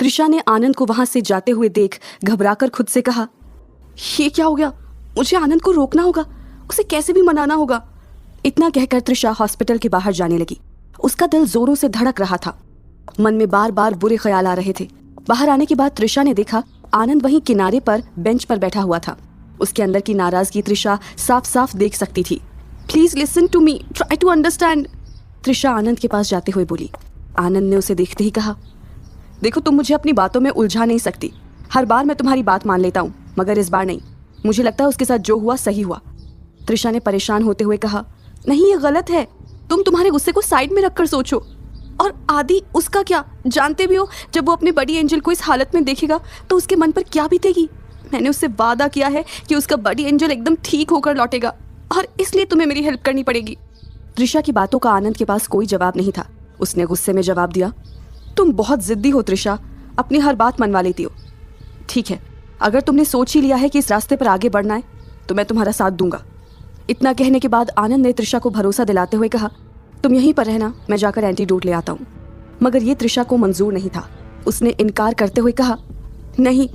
त्रिशा ने आनंद को वहां से जाते हुए देख घबराकर खुद से कहा, ये क्या हो गया? मुझे आनंद को रोकना होगा, उसे कैसे भी मनाना होगा। इतना कहकर त्रिशा हॉस्पिटल के बाहर जाने लगी। उसका दिल जोरों से धड़क रहा था। मन में बार बार बुरे ख्याल आ रहे थे। बाहर आने के बाद त्रिशा ने देखा आनंद वहीं किनारे पर बेंच पर बैठा हुआ था। उसके अंदर की नाराजगी त्रिशा साफ साफ देख सकती थी। Please listen to me, try to understand, Trisha Anand के पास जाते हुए बोली। आनंद ने उसे देखते ही कहा, देखो तुम मुझे अपनी बातों में उलझा नहीं सकती। हर बार मैं तुम्हारी बात मान लेता हूँ, मगर इस बार नहीं। मुझे लगता है उसके साथ जो हुआ सही हुआ। त्रिशा ने परेशान होते हुए कहा, नहीं ये गलत है। तुम तुम्हारे गुस्से को साइड में रखकर सोचो। और आदि, उसका क्या? जानते भी हो जब वो अपने बड़ी एंजल को इस हालत में देखेगा तो उसके मन पर क्या बीतेगी। मैंने उससे वादा किया है कि उसका बड़ी एंजल एकदम ठीक होकर लौटेगा, और इसलिए तुम्हें मेरी हेल्प करनी पड़ेगी। त्रिशा की बातों का आनंद के पास कोई जवाब नहीं था। उसने गुस्से में जवाब दिया, तुम बहुत जिद्दी हो त्रिशा, अपनी हर बात मनवा लेती हो। ठीक है, अगर तुमने सोच ही लिया है कि इस रास्ते पर आगे बढ़ना है तो मैं तुम्हारा साथ दूंगा। इतना कहने के बाद आनंद ने त्रिशा को भरोसा दिलाते हुए कहा, तुम यहीं पर रहना, मैं जाकर एंटीडोट ले आता हूँ। मगर ये त्रिशा को मंजूर नहीं था। उसने इनकार करते हुए कहा, नहीं,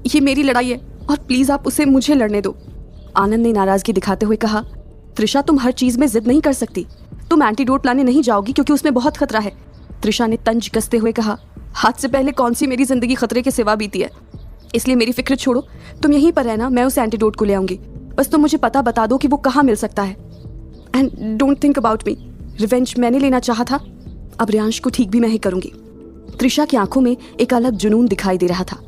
ये मेरी लड़ाई है और प्लीज आप उसे मुझे लड़ने दो। आनंद ने नाराजगी दिखाते हुए कहा, त्रिशा तुम हर चीज में जिद नहीं कर सकती। तुम एंटीडोट लाने नहीं जाओगी क्योंकि उसमें बहुत खतरा है। त्रिशा ने तंज कसते हुए कहा, हाथ से पहले कौन सी मेरी जिंदगी खतरे के सिवा बीती है, इसलिए मेरी फिक्र छोड़ो, तुम यहीं पर रहना, मैं उस एंटीडोट को ले आऊंगी। बस तुम मुझे पता बता दो कि वो कहाँ मिल सकता है। And don't think about me, revenge मैंने लेना चाहा था, अब रियांश को ठीक भी मैं ही करूंगी। त्रिशा की आंखों में एक अलग जुनून दिखाई दे रहा था।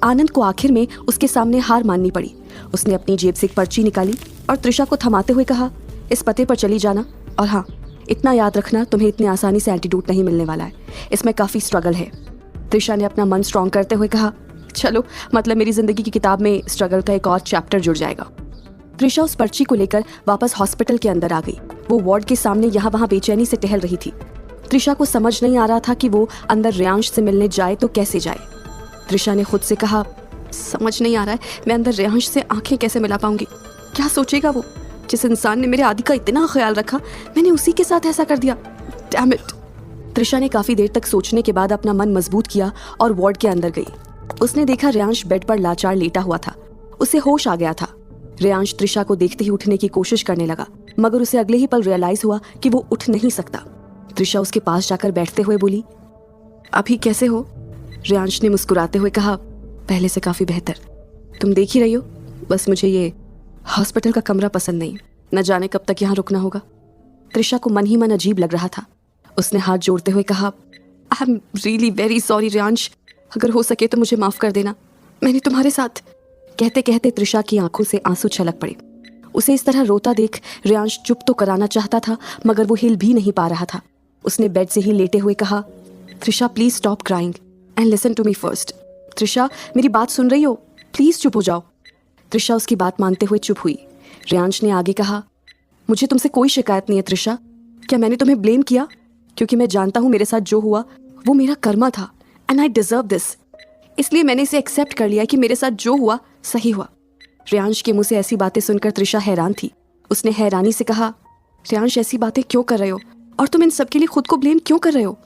आनंद को आखिर में उसके सामने हार माननी पड़ी। उसने अपनी जेब से एक पर्ची निकाली और त्रिशा को थमाते हुए कहा, इस पते पर चली जाना, और हाँ, इतना याद रखना, तुम्हें इतनी आसानी से एंटीडोट नहीं मिलने वाला है, इसमें काफ़ी स्ट्रगल है। त्रिशा ने अपना मन स्ट्रॉन्ग करते हुए कहा, चलो, मतलब मेरी जिंदगी की किताब में स्ट्रगल का एक और चैप्टर जुड़ जाएगा। त्रिशा उस पर्ची को लेकर वापस हॉस्पिटल के अंदर आ गई। वो वार्ड के सामने यहाँ वहाँ बेचैनी से टहल रही थी। त्रिशा को समझ नहीं आ रहा था कि वो अंदर रियांश से मिलने जाए तो कैसे जाए। त्रिशा ने खुद से कहा, समझ नहीं आ रहा है मैं अंदर रियांश से आंखें कैसे मिला पाऊंगी। क्या सोचेगा वो? जिस इंसान ने मेरे आदि का इतना ख्याल रखा, मैंने उसी के साथ ऐसा कर दिया। Damn it. त्रिशा ने काफी देर तक सोचने के बाद अपना मन मजबूत किया और वार्ड के अंदर गई। उसने देखा रियांश बेड पर लाचार लेटा हुआ था। उसे होश आ गया था। रियांश त्रिशा को देखते ही उठने की कोशिश करने लगा, मगर उसे अगले ही पल रियलाइज हुआ कि वो उठ नहीं सकता। त्रिशा उसके पास जाकर बैठते हुए बोली, अभी कैसे हो? रियांश ने मुस्कुराते हुए कहा, पहले से काफी बेहतर। तुम देख ही रही हो, बस मुझे ये हॉस्पिटल का कमरा पसंद नहीं, न जाने कब तक यहाँ रुकना होगा। त्रिशा को मन ही मन अजीब लग रहा था। उसने हाथ जोड़ते हुए कहा, I am really very sorry Riyansh, अगर हो सके तो मुझे माफ कर देना, मैंने तुम्हारे साथ। कहते कहते त्रिशा की आंखों से आंसू छलक पड़े। उसे इस तरह रोता देख रियांश चुप तो कराना चाहता था, मगर वो हिल भी नहीं पा रहा था। उसने बेड से ही लेटे हुए कहा, Trisha please stop crying and listen to me first. Trisha, मेरी बात सुन रही हो? प्लीज चुप हो जाओ। त्रिशा उसकी बात मानते हुए चुप हुई। रियांश ने आगे कहा, मुझे तुमसे कोई शिकायत नहीं है त्रिशा। क्या मैंने तुम्हें ब्लेम किया? क्योंकि मैं जानता हूँ मेरे साथ जो हुआ वो मेरा कर्मा था, एंड आई डिजर्व दिस। इसलिए मैंने इसे एक्सेप्ट कर लिया कि मेरे साथ जो हुआ सही हुआ। रियांश के मुंह से ऐसी बातें सुनकर त्रिशा हैरान थी। उसने हैरानी से कहा, रियांश ऐसी बातें क्यों कर रहे हो, और तुम इन सब के लिए खुद को ब्लेम क्यों कर रहे हो?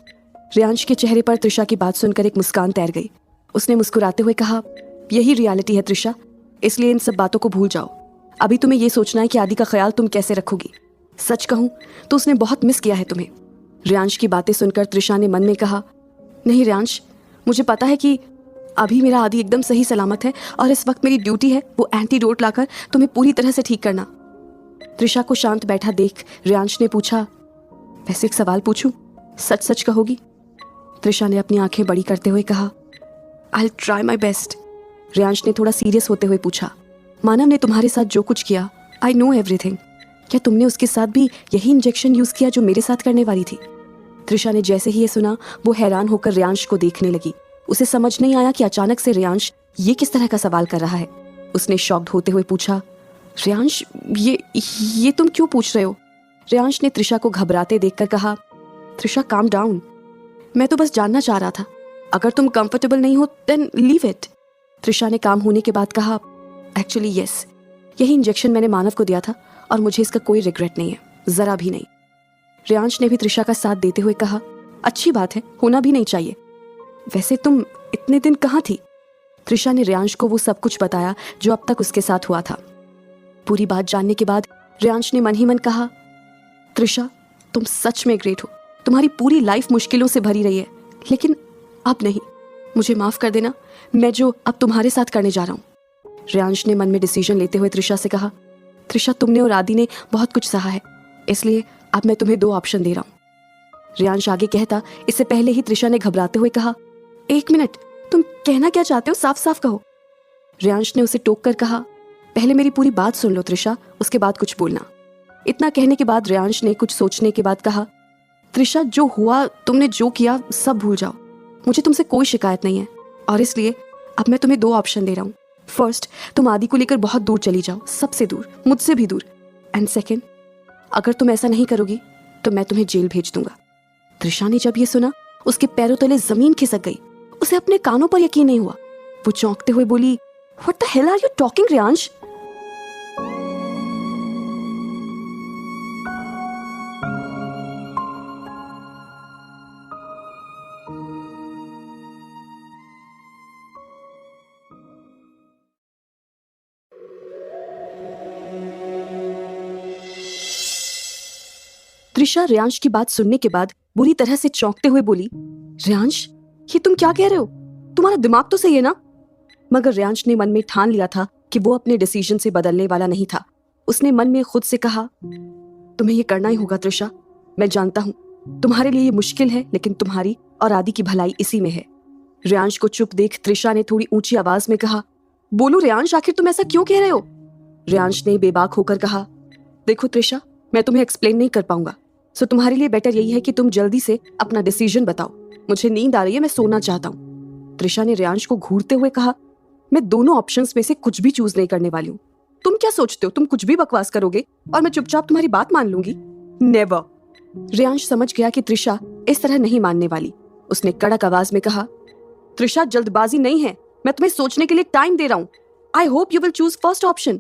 रियांश के चेहरे पर त्रिशा की बात सुनकर एक मुस्कान तैर गई। उसने मुस्कुराते हुए कहा, यही रियलिटी है त्रिशा, इसलिए इन सब बातों को भूल जाओ। अभी तुम्हें यह सोचना है कि आदि का ख्याल तुम कैसे रखोगी। सच कहूं तो उसने बहुत मिस किया है तुम्हें। रियांश की बातें सुनकर त्रिशा ने मन में कहा, नहीं रियांश, मुझे पता है कि अभी मेरा आदि एकदम सही सलामत है, और इस वक्त मेरी ड्यूटी है वो एंटीडोट लाकर तुम्हें पूरी तरह से ठीक करना। त्रिशा को शांत बैठा देख रियांश ने पूछा, वैसे एक सवाल पूछूं, सच सच कहोगी? त्रिशा ने अपनी आंखें बड़ी करते हुए कहा, आई will try my best. Riyansh ने थोड़ा सीरियस होते हुए पूछा, मानव ने तुम्हारे साथ जो कुछ किया, आई नो एवरीथिंग, क्या तुमने उसके साथ भी यही इंजेक्शन यूज किया जो मेरे साथ करने वाली थी? त्रिशा ने जैसे ही ये सुना वो हैरान होकर रियांश को देखने लगी। उसे समझ नहीं आया कि अचानक से रियांश ये किस तरह का सवाल कर रहा है। उसने शॉक्ड होते हुए पूछा, रियांश ये तुम क्यों पूछ रहे हो? रियांश ने त्रिशा को घबराते देखकर कहा, त्रिशा काम डाउन, मैं तो बस जानना चाह रहा था, अगर तुम कंफर्टेबल नहीं हो देन लीव इट। त्रिशा ने काम होने के बाद कहा, एक्चुअली यस, यही इंजेक्शन मैंने मानव को दिया था और मुझे इसका कोई रिग्रेट नहीं है, जरा भी नहीं। रियांश ने भी त्रिशा का साथ देते हुए कहा, अच्छी बात है, होना भी नहीं चाहिए। वैसे तुम इतने दिन कहाँ थी? त्रिशा ने रेयांश को वो सब कुछ बताया जो अब तक उसके साथ हुआ था। पूरी बात जानने के बाद रेयांश ने मन ही मन कहा, त्रिशा तुम सच में ग्रेट हो। तुम्हारी पूरी लाइफ मुश्किलों से भरी रही है, लेकिन अब नहीं। मुझे माफ कर देना, मैं जो अब तुम्हारे साथ करने जा रहा हूँ। रेयांश ने मन में डिसीजन लेते हुए त्रिशा से कहा, त्रिशा तुमने और आदि ने बहुत कुछ सहा है, इसलिए अब मैं तुम्हें 2 ऑप्शन दे रहा हूँ। रेयांश आगे कहता, इससे पहले ही त्रिशा ने घबराते हुए कहा, 1 मिनट, तुम कहना क्या चाहते हो? साफ साफ कहो। रेयांश ने उसे टोक कर कहा, पहले मेरी पूरी बात सुन लो त्रिशा, उसके बाद कुछ बोलना। इतना कहने के बाद रेयांश ने कुछ सोचने के बाद कहा, त्रिशा जो हुआ, तुमने जो किया, सब भूल जाओ। मुझे तुमसे कोई शिकायत नहीं है और इसलिए अब मैं तुम्हें 2 ऑप्शन दे रहा हूँ। फर्स्ट, तुम आदि को लेकर बहुत दूर चली जाओ, सबसे दूर, मुझसे भी दूर। एंड सेकेंड, अगर तुम ऐसा नहीं करोगी तो मैं तुम्हें जेल भेज दूंगा। त्रिशा ने जब ये सुना, उसके पैरों तले जमीन खिसक गई। उसे अपने कानों पर यकीन नहीं हुआ। वो चौंकते हुए बोली, what the hell are you talking Reyansh? Trisha Reyansh की बात सुनने के बाद बुरी तरह से चौंकते हुए बोली, रेयांश ये तुम क्या कह रहे हो? तुम्हारा दिमाग तो सही है ना? मगर रेयांश ने मन में ठान लिया था कि वो अपने डिसीजन से बदलने वाला नहीं था। उसने मन में खुद से कहा, तुम्हें ये करना ही होगा त्रिशा। मैं जानता हूँ तुम्हारे लिए ये मुश्किल है, लेकिन तुम्हारी और आदि की भलाई इसी में है। रेयांश को चुप देख त्रिशा ने थोड़ी ऊंची आवाज में कहा, बोलो रेयांश, आखिर तुम ऐसा क्यों कह रहे हो? रेयांश ने बेबाक होकर कहा, देखो त्रिशा, मैं तुम्हें एक्सप्लेन नहीं कर पाऊंगा, सो तुम्हारे लिए बेटर यही है कि तुम जल्दी से अपना डिसीजन बताओ। मुझे नींद आ रही है, मैं सोना चाहता हूँ। त्रिशा ने रेयांश को घूरते हुए कहा, मैं दोनों ऑप्शंस में से कुछ भी चूज नहीं करने वाली हूँ। तुम क्या सोचते हो तुम कुछ भी बकवास करोगे और मैं चुपचाप तुम्हारी बात मान लूंगी? नेवर। रेयांश समझ गया कि त्रिशा इस तरह नहीं मानने वाली। उसने कड़क आवाज में कहा, त्रिशा जल्दबाजी नहीं है, मैं तुम्हें सोचने के लिए टाइम दे रहा हूँ। I hope you will choose first option.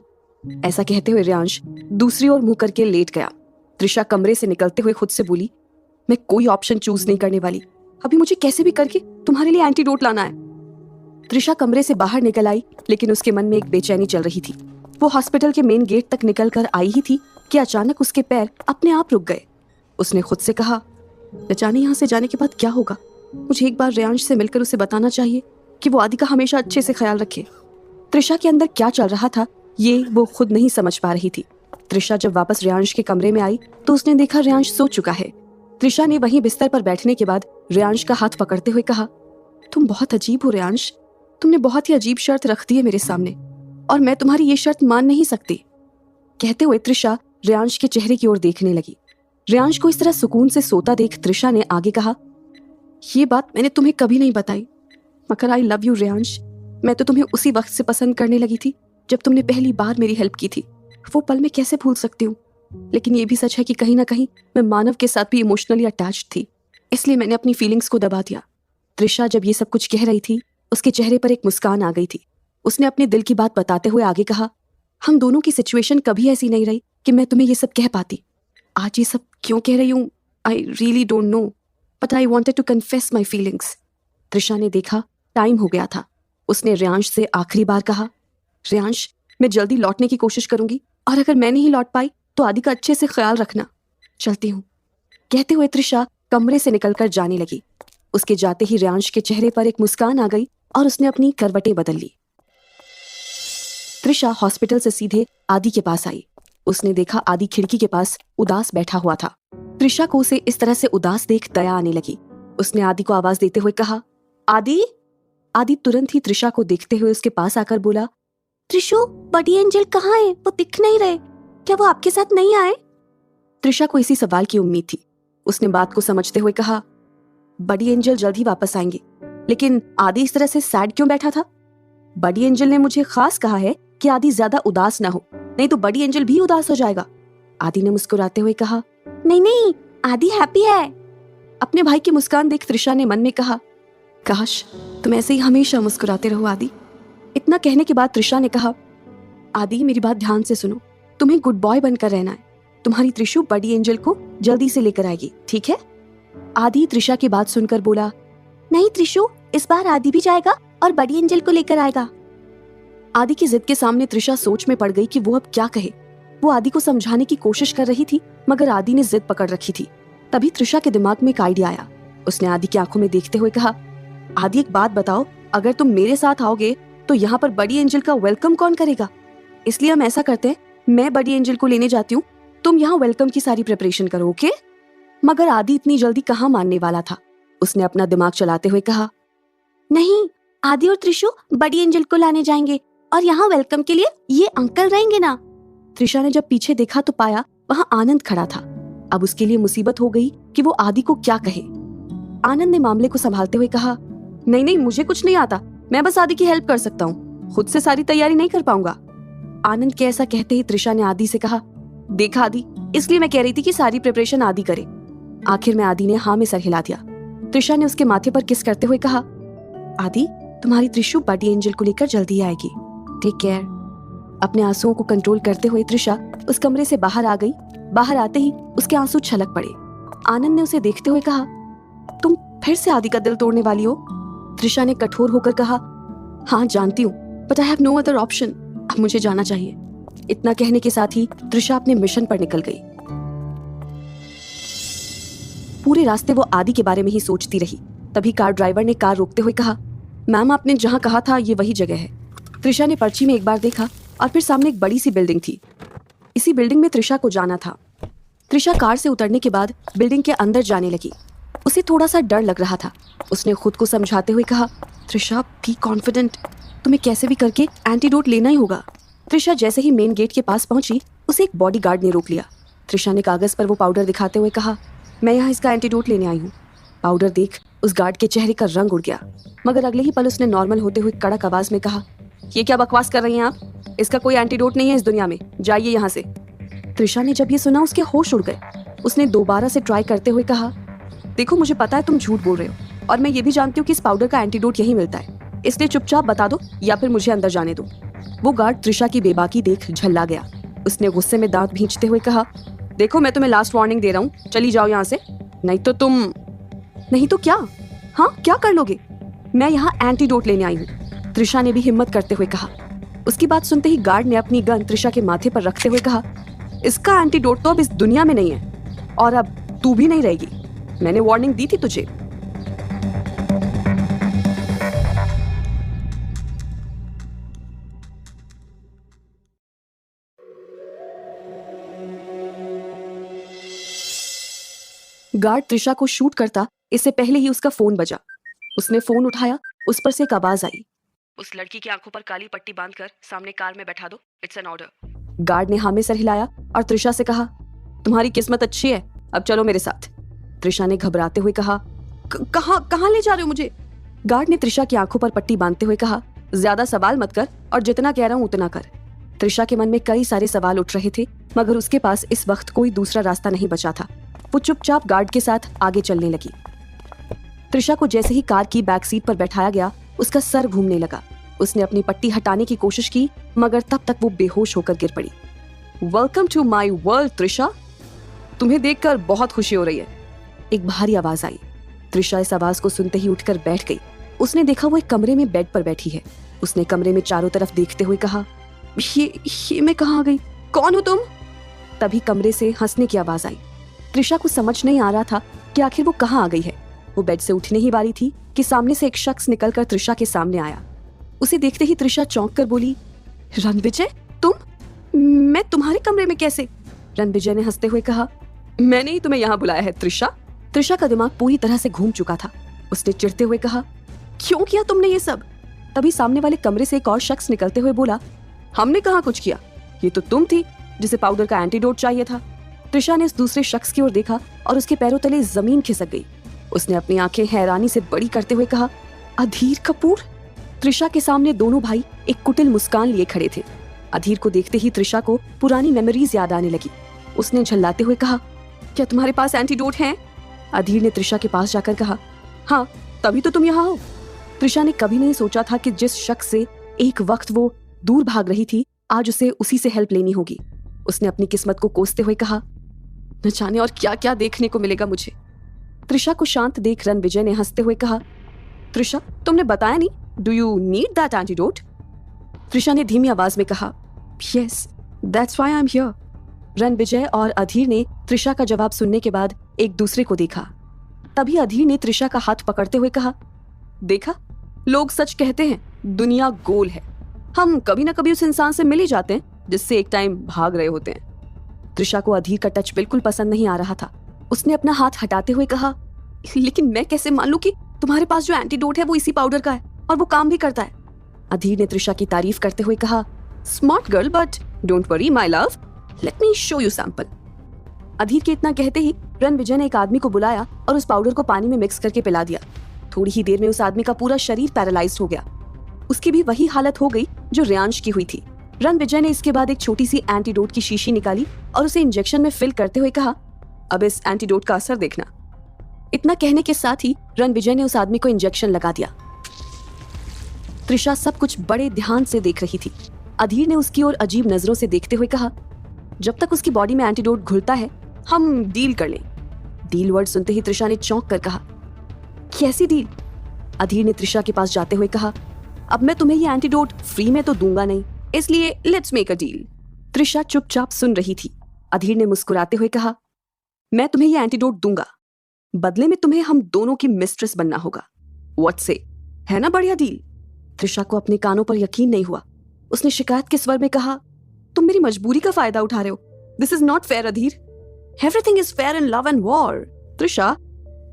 ऐसा कहते हुए रेयांश दूसरी ओर मुंह करके लेट गया। त्रिशा कमरे से निकलते हुए खुद से बोली, मैं कोई ऑप्शन चूज नहीं करने वाली। अभी मुझे कैसे भी करके तुम्हारे लिए एंटीडोट लाना है। त्रिशा कमरे से बाहर निकल आई, लेकिन उसके मन में एक बेचैनी चल रही थी। वो हॉस्पिटल के मेन गेट तक निकल कर आई ही थी कि अचानक उसके पैर अपने आप रुक गए। उसने खुद से कहा, न जाने यहाँ से जाने के बाद क्या होगा। मुझे एक बार रेयांश से मिलकर उसे बताना चाहिए कि वो आदि का हमेशा अच्छे से ख्याल रखे। त्रिशा के अंदर क्या चल रहा था ये वो खुद नहीं समझ पा रही थी। त्रिशा जब वापस रेयांश के कमरे में आई तो उसने देखा रेयांश सो चुका है। त्रिशा ने वहीं बिस्तर पर बैठने के बाद रेयांश का हाथ पकड़ते हुए कहा, तुम बहुत अजीब हो रेयांश। तुमने बहुत ही अजीब शर्त रख दी है मेरे सामने और मैं तुम्हारी ये शर्त मान नहीं सकती। कहते हुए त्रिशा रेयांश के चेहरे की ओर देखने लगी। रेयांश को इस तरह सुकून से सोता देख त्रिशा ने आगे कहा, ये बात मैंने तुम्हें कभी नहीं बताई, मगर आई लव यू रेयांश। मैं तो तुम्हें उसी वक्त से पसंद करने लगी थी जब तुमने पहली बार मेरी हेल्प की थी। वो पल मैं कैसे भूल सकती हूँ? लेकिन ये भी सच है कि कहीं ना कहीं मैं मानव के साथ भी इमोशनली अटैच्ड थी, इसलिए मैंने अपनी फीलिंग्स को दबा दिया। त्रिशा जब ये सब कुछ कह रही थी उसके चेहरे पर एक मुस्कान आ गई थी। उसने अपने दिल की बात बताते हुए आगे कहा, हम दोनों की सिचुएशन कभी ऐसी नहीं रही कि मैं तुम्हें ये सब कह पाती। आज ये सब क्यों कह रही हूँ I really don't know, but I wanted to confess my feelings. Trisha ने देखा टाइम हो गया था। उसने रेयांश से आखिरी बार कहा, रेयांश मैं जल्दी लौटने की कोशिश करूंगी और अगर मैं नहीं लौट पाई तो आदि का अच्छे से ख्याल रखना। चलती हूँ। कहते हुए त्रिशा कमरे से निकलकर जाने लगी। उसके जाते ही रेयांश के चेहरे पर एक मुस्कान आ गई और उसने अपनी करवटें बदल ली। त्रिशा हॉस्पिटल से सीधे आदि के पास आई। उसने देखा आदि खिड़की के पास उदास बैठा हुआ था। त्रिशा को उसे इस तरह से उदास देख दया आने लगी। उसने आदि को आवाज देते हुए कहा, आदि। आदि तुरंत ही त्रिशा को देखते हुए उसके पास आकर बोला, त्रिशु बड़ी एंजल कहाँ है? वो दिख नहीं रहे, क्या वो आपके साथ नहीं आए? त्रिशा को इसी सवाल की उम्मीद थी। उसने बात को समझते हुए कहा, बड़ी एंजल जल्द ही वापस आएंगे, लेकिन आदि इस तरह से सैड क्यों बैठा था? बड़ी एंजल ने मुझे खास कहा है कि आदि ज्यादा उदास ना हो, नहीं तो बड़ी एंजल भी उदास हो जाएगा। आदि ने मुस्कुराते हुए कहा, नहीं नहीं, आदि हैप्पी है। अपने भाई की मुस्कान देख त्रिशा ने मन में कहा, काश तुम ऐसे ही हमेशा मुस्कुराते रहो आदि। इतना कहने के बाद त्रिशा ने कहा, आदि मेरी बात ध्यान से सुनो, तुम्हें गुड बॉय बनकर रहना है। तुम्हारी त्रिशु बड़ी एंजल को जल्दी से लेकर आएगी, ठीक है? आदि त्रिशा की बात सुनकर बोला, नहीं त्रिशु, इस बार आदि भी जाएगा और बड़ी एंजल को लेकर आएगा। आदि की जिद के सामने त्रिशा सोच में पड़ गई कि वो अब क्या कहे। वो आदि को समझाने की कोशिश कर रही थी, मगर आदि ने जिद पकड़ रखी थी। तभी त्रिशा के दिमाग में एक आइडिया आया। उसने आदि की आंखों में देखते हुए कहा, आदि एक बात बताओ, अगर तुम मेरे साथ आओगे तो यहाँ पर बड़ी एंजल का वेलकम कौन करेगा? इसलिए हम ऐसा करते हैं, मैं बड़ी एंजल को लेने जाती हूँ, तुम यहाँ वेलकम की सारी प्रिपरेशन करो, ओके? मगर आदि इतनी जल्दी कहाँ मानने वाला था। उसने अपना दिमाग चलाते हुए कहा, नहीं, आदि और त्रिशु बड़ी एंजल को लाने जाएंगे और यहाँ वेलकम के लिए ये अंकल रहेंगे ना। त्रिशा ने जब पीछे देखा तो पाया वहाँ आनंद खड़ा था। अब उसके लिए मुसीबत हो गई कि वो आदि को क्या कहे। आनंद ने मामले को संभालते हुए कहा, नहीं नहीं, मुझे कुछ नहीं आता, मैं बस आदि की हेल्प कर सकता हूँ, खुद से सारी तैयारी नहीं कर पाऊंगा। आनंद के ऐसा कहते ही त्रिशा ने आदि से कहा, देखा आदि, इसलिए मैं कह रही थी कि सारी प्रिपरेशन आदि करे। आखिर में आदि ने हाँ में सर हिला दिया। त्रिशा ने उसके माथे पर किस करते हुए कहा, आदि, तुम्हारी त्रिशु बड़ी एंजल को लेकर जल्दी आएगी, टेक केयर। अपने आंसुओं को कंट्रोल करते हुए त्रिशा उस कमरे से बाहर आ गई। बाहर आते ही उसके आंसू छलक पड़े। आनंद ने उसे देखते हुए कहा, तुम फिर से आदि का दिल तोड़ने वाली हो? त्रिशा ने कठोर होकर कहा, हाँ जानती हूँ, but I have no other option, अब मुझे जाना चाहिए। इतना कहने के साथ ही त्रिशा अपने मिशन पर निकल गई। पूरे रास्ते वो आदि के बारे में ही सोचती रही। तभी कार ड्राइवर ने कार रोकते हुए कहा, मैम, आपने जहाँ कहा था ये वही जगह है। त्रिशा ने पर्ची में एक बार देखा और फिर सामने एक बड़ी सी बिल्डिंग थी। इसी बिल्डिंग में त्रिशा को जाना था। त्रिशा कार से उतरने के बाद बिल्डिंग के अंदर जाने लगी। उसे थोड़ा सा डर लग रहा था। उसने खुद को समझाते हुए कहा, त्रिशा बी कॉन्फिडेंट, तुम्हें कैसे भी करके एंटीडोट लेना ही होगा। त्रिशा जैसे ही मेन गेट के पास पहुंची, उसे एक बॉडीगार्ड ने रोक लिया। त्रिशा ने कागज पर वो पाउडर दिखाते हुए कहा, मैं यहाँ इसका एंटीडोट लेने आई हूँ। पाउडर देख उस गार्ड के चेहरे का रंग उड़ गया, मगर अगले ही पल उसने नॉर्मल होते हुए कड़क आवाज में कहा, ये क्या बकवास कर रही हैं आप? इसका कोई एंटीडोट नहीं है इस दुनिया में, जाइए यहाँ से। त्रिशा ने जब ये सुना उसके होश उड़ गए। उसने दोबारा से ट्राई करते हुए कहा, देखो मुझे पता है तुम झूठ बोल रहे हो और मैं ये भी जानती हूँ कि इस पाउडर का एंटीडोट यहीं मिलता है, इसलिए चुपचाप बता दो या फिर मुझे अंदर जाने दो। वो गार्ड त्रिशा की बेबाकी देख झल्ला गया। उसने गुस्से में दांत भींचते हुए कहा, देखो मैं तुम्हें लास्ट वार्निंग दे रहा हूँ, चली जाओ यहाँ से, नहीं तो तुम। नहीं तो क्या? हाँ, क्या कर लोगे? मैं यहाँ एंटीडोट लेने आई हूँ, त्रिशा ने भी हिम्मत करते हुए कहा। उसकी बात सुनते ही गार्ड ने अपनी गन त्रिशा के माथे पर रखते हुए कहा, इसका एंटीडोट तो अब इस दुनिया में नहीं है और अब तू भी नहीं रहेगी। मैंने वार्निंग दी थी तुझे। गार्ड त्रिशा को शूट करता इससे पहले ही उसका फोन बजा। उसने फोन उठाया, उस पर से एक आवाज आई, उस लड़की की आंखों पर काली पट्टी बांधकर सामने कार में बैठा दो, इट्स एन ऑर्डर। गार्ड ने हाँ में सर हिलाया और त्रिशा से कहा, तुम्हारी किस्मत अच्छी है, अब चलो मेरे साथ। त्रिशा ने घबराते हुए कहा, कहाँ ले जा रहे हो मुझे? गार्ड ने त्रिशा की आंखों पर पट्टी बांधते हुए कहा, ज्यादा सवाल मत कर और जितना कह रहा हूँ उतना कर। त्रिशा के मन में कई सारे सवाल उठ रहे थे, मगर उसके पास इस वक्त कोई दूसरा रास्ता नहीं बचा था। वो चुपचाप गार्ड के साथ आगे चलने लगी। त्रिशा को जैसे ही कार की बैक सीट पर बैठाया गया, उसका सर घूमने लगा। उसने अपनी पट्टी हटाने की कोशिश की, मगर तब तक वो बेहोश होकर गिर पड़ी। Welcome to my world Trisha, तुम्हें देखकर बहुत खुशी हो रही है, एक भारी आवाज आई। त्रिशा इस आवाज को सुनते ही उठकर बैठ गई। उसने देखा वो एक कमरे में बेड पर बैठी है। उसने कमरे में चारों तरफ देखते हुए कहा, ये मैं कहाँ आ गई? कौन हो तुम? तभी कमरे से हंसने की आवाज आई। त्रिशा को समझ नहीं आ रहा था कि आखिर वो कहाँ आ गई है। वो बेड से उठने ही वाली थी कि सामने से एक शख्स निकलकर त्रिशा के सामने आया। उसे देखते ही त्रिशा चौंक कर बोली, रणविजय, तुम? मैं तुम्हारे कमरे में कैसे? रणविजय ने हंसते हुए कहा, मैंने ही तुम्हें यहाँ बुलाया है त्रिशा। त्रिशा का दिमाग पूरी तरह से घूम चुका था। उसने चिढ़ते हुए कहा, क्यों किया तुमने ये सब? तभी सामने वाले कमरे से एक और शख्स निकलते हुए बोला, हमने कहाँ कुछ किया, ये तो तुम थी जिसे पाउडर का एंटीडोट चाहिए था। त्रिशा ने इस दूसरे शख्स की ओर देखा और उसके पैरों तले जमीन खिसक गई। उसने अपनी आंखें हैरानी से बड़ी करते हुए कहा, अधीर कपूर? त्रिशा के सामने दोनों भाई एक कुटिल मुस्कान लिए खड़े थे। अधीर को देखते ही त्रिशा को पुरानी मेमोरीज याद आने लगी। उसने झल्लाते हुए कहा, क्या तुम्हारे पास एंटीडोट है? अधीर ने त्रिशा के पास जाकर कहा, हाँ, तभी तो तुम यहाँ हो। त्रिशा ने कभी नहीं सोचा था कि जिस शख्स से एक वक्त वो दूर भाग रही थी, आज उसे उसी से हेल्प लेनी होगी। उसने अपनी किस्मत को कोसते हुए कहा, न जाने और क्या क्या देखने को मिलेगा मुझे। त्रिशा को शांत देख रणविजय ने हंसते हुए कहा, त्रिशा, तुमने बताया नहीं, do you need that antidote? Trisha ने धीमी आवाज में कहा, yes, that's why I am here. Ranvijay और अधीर ने त्रिशा का जवाब सुनने के बाद एक दूसरे को देखा। तभी अधीर ने त्रिशा का हाथ पकड़ते हुए कहा, देखा, लोग सच कहते हैं, दुनिया गोल है। हम कभी ना कभी उस इंसान से मिल ही जाते हैं जिससे एक टाइम भाग रहे होते हैं। त्रिशा को अधीर का टच बिल्कुल पसंद नहीं आ रहा था। उसने अपना हाथ हटाते हुए कहा, लेकिन मैं कैसे मान लूं कि तुम्हारे पास जो एंटीडोट है वो इसी पाउडर का है और वो काम भी करता है? अधीर ने त्रिशा की तारीफ करते हुए कहा, smart girl, but don't worry my love, let me show you sample. Adhir के इतना कहते ही रणविजय ने एक आदमी को बुलाया और उस पाउडर को पानी में मिक्स करके पिला दिया। थोड़ी ही देर में उस आदमी का पूरा शरीर पैरालाइज्ड हो गया। उसकी भी वही हालत हो गई जो रियांश की हुई थी। रणविजय ने इसके बाद एक छोटी सी एंटीडोट की शीशी निकाली और उसे इंजेक्शन में फिल करते हुए कहा, अब इस एंटीडोट का असर देखना। इतना कहने के साथ ही रणविजय ने उस आदमी को इंजेक्शन लगा दिया। त्रिशा सब कुछ बड़े ध्यान से देख रही थी। अधीर ने उसकी ओर अजीब नजरों से देखते हुए कहा, जब तक उसकी बॉडी में एंटीडोट घुलता है हम डील कर लें। डील वर्ड सुनते ही त्रिशा ने चौंक कर कहा, कैसी डील? अधीर ने त्रिशा के पास जाते हुए कहा, अब मैं तुम्हें ये एंटीडोट फ्री में तो दूंगा नहीं, इसलिए let's make a deal. Trisha चुपचाप सुन रही थी। अधीर ने मुस्कुराते हुए कहा, मैं तुम्हें ये एंटीडोट दूंगा, बदले में तुम्हें हम दोनों की मिस्ट्रेस बनना होगा। व्हाट से? है ना बढ़िया डील? त्रिशा को अपने कानों पर यकीन नहीं हुआ। उसने शिकायत के स्वर में कहा, तुम मेरी मजबूरी का फायदा उठा रहे हो। This is not fair Adhir. Everything is fair in love and war. Trisha,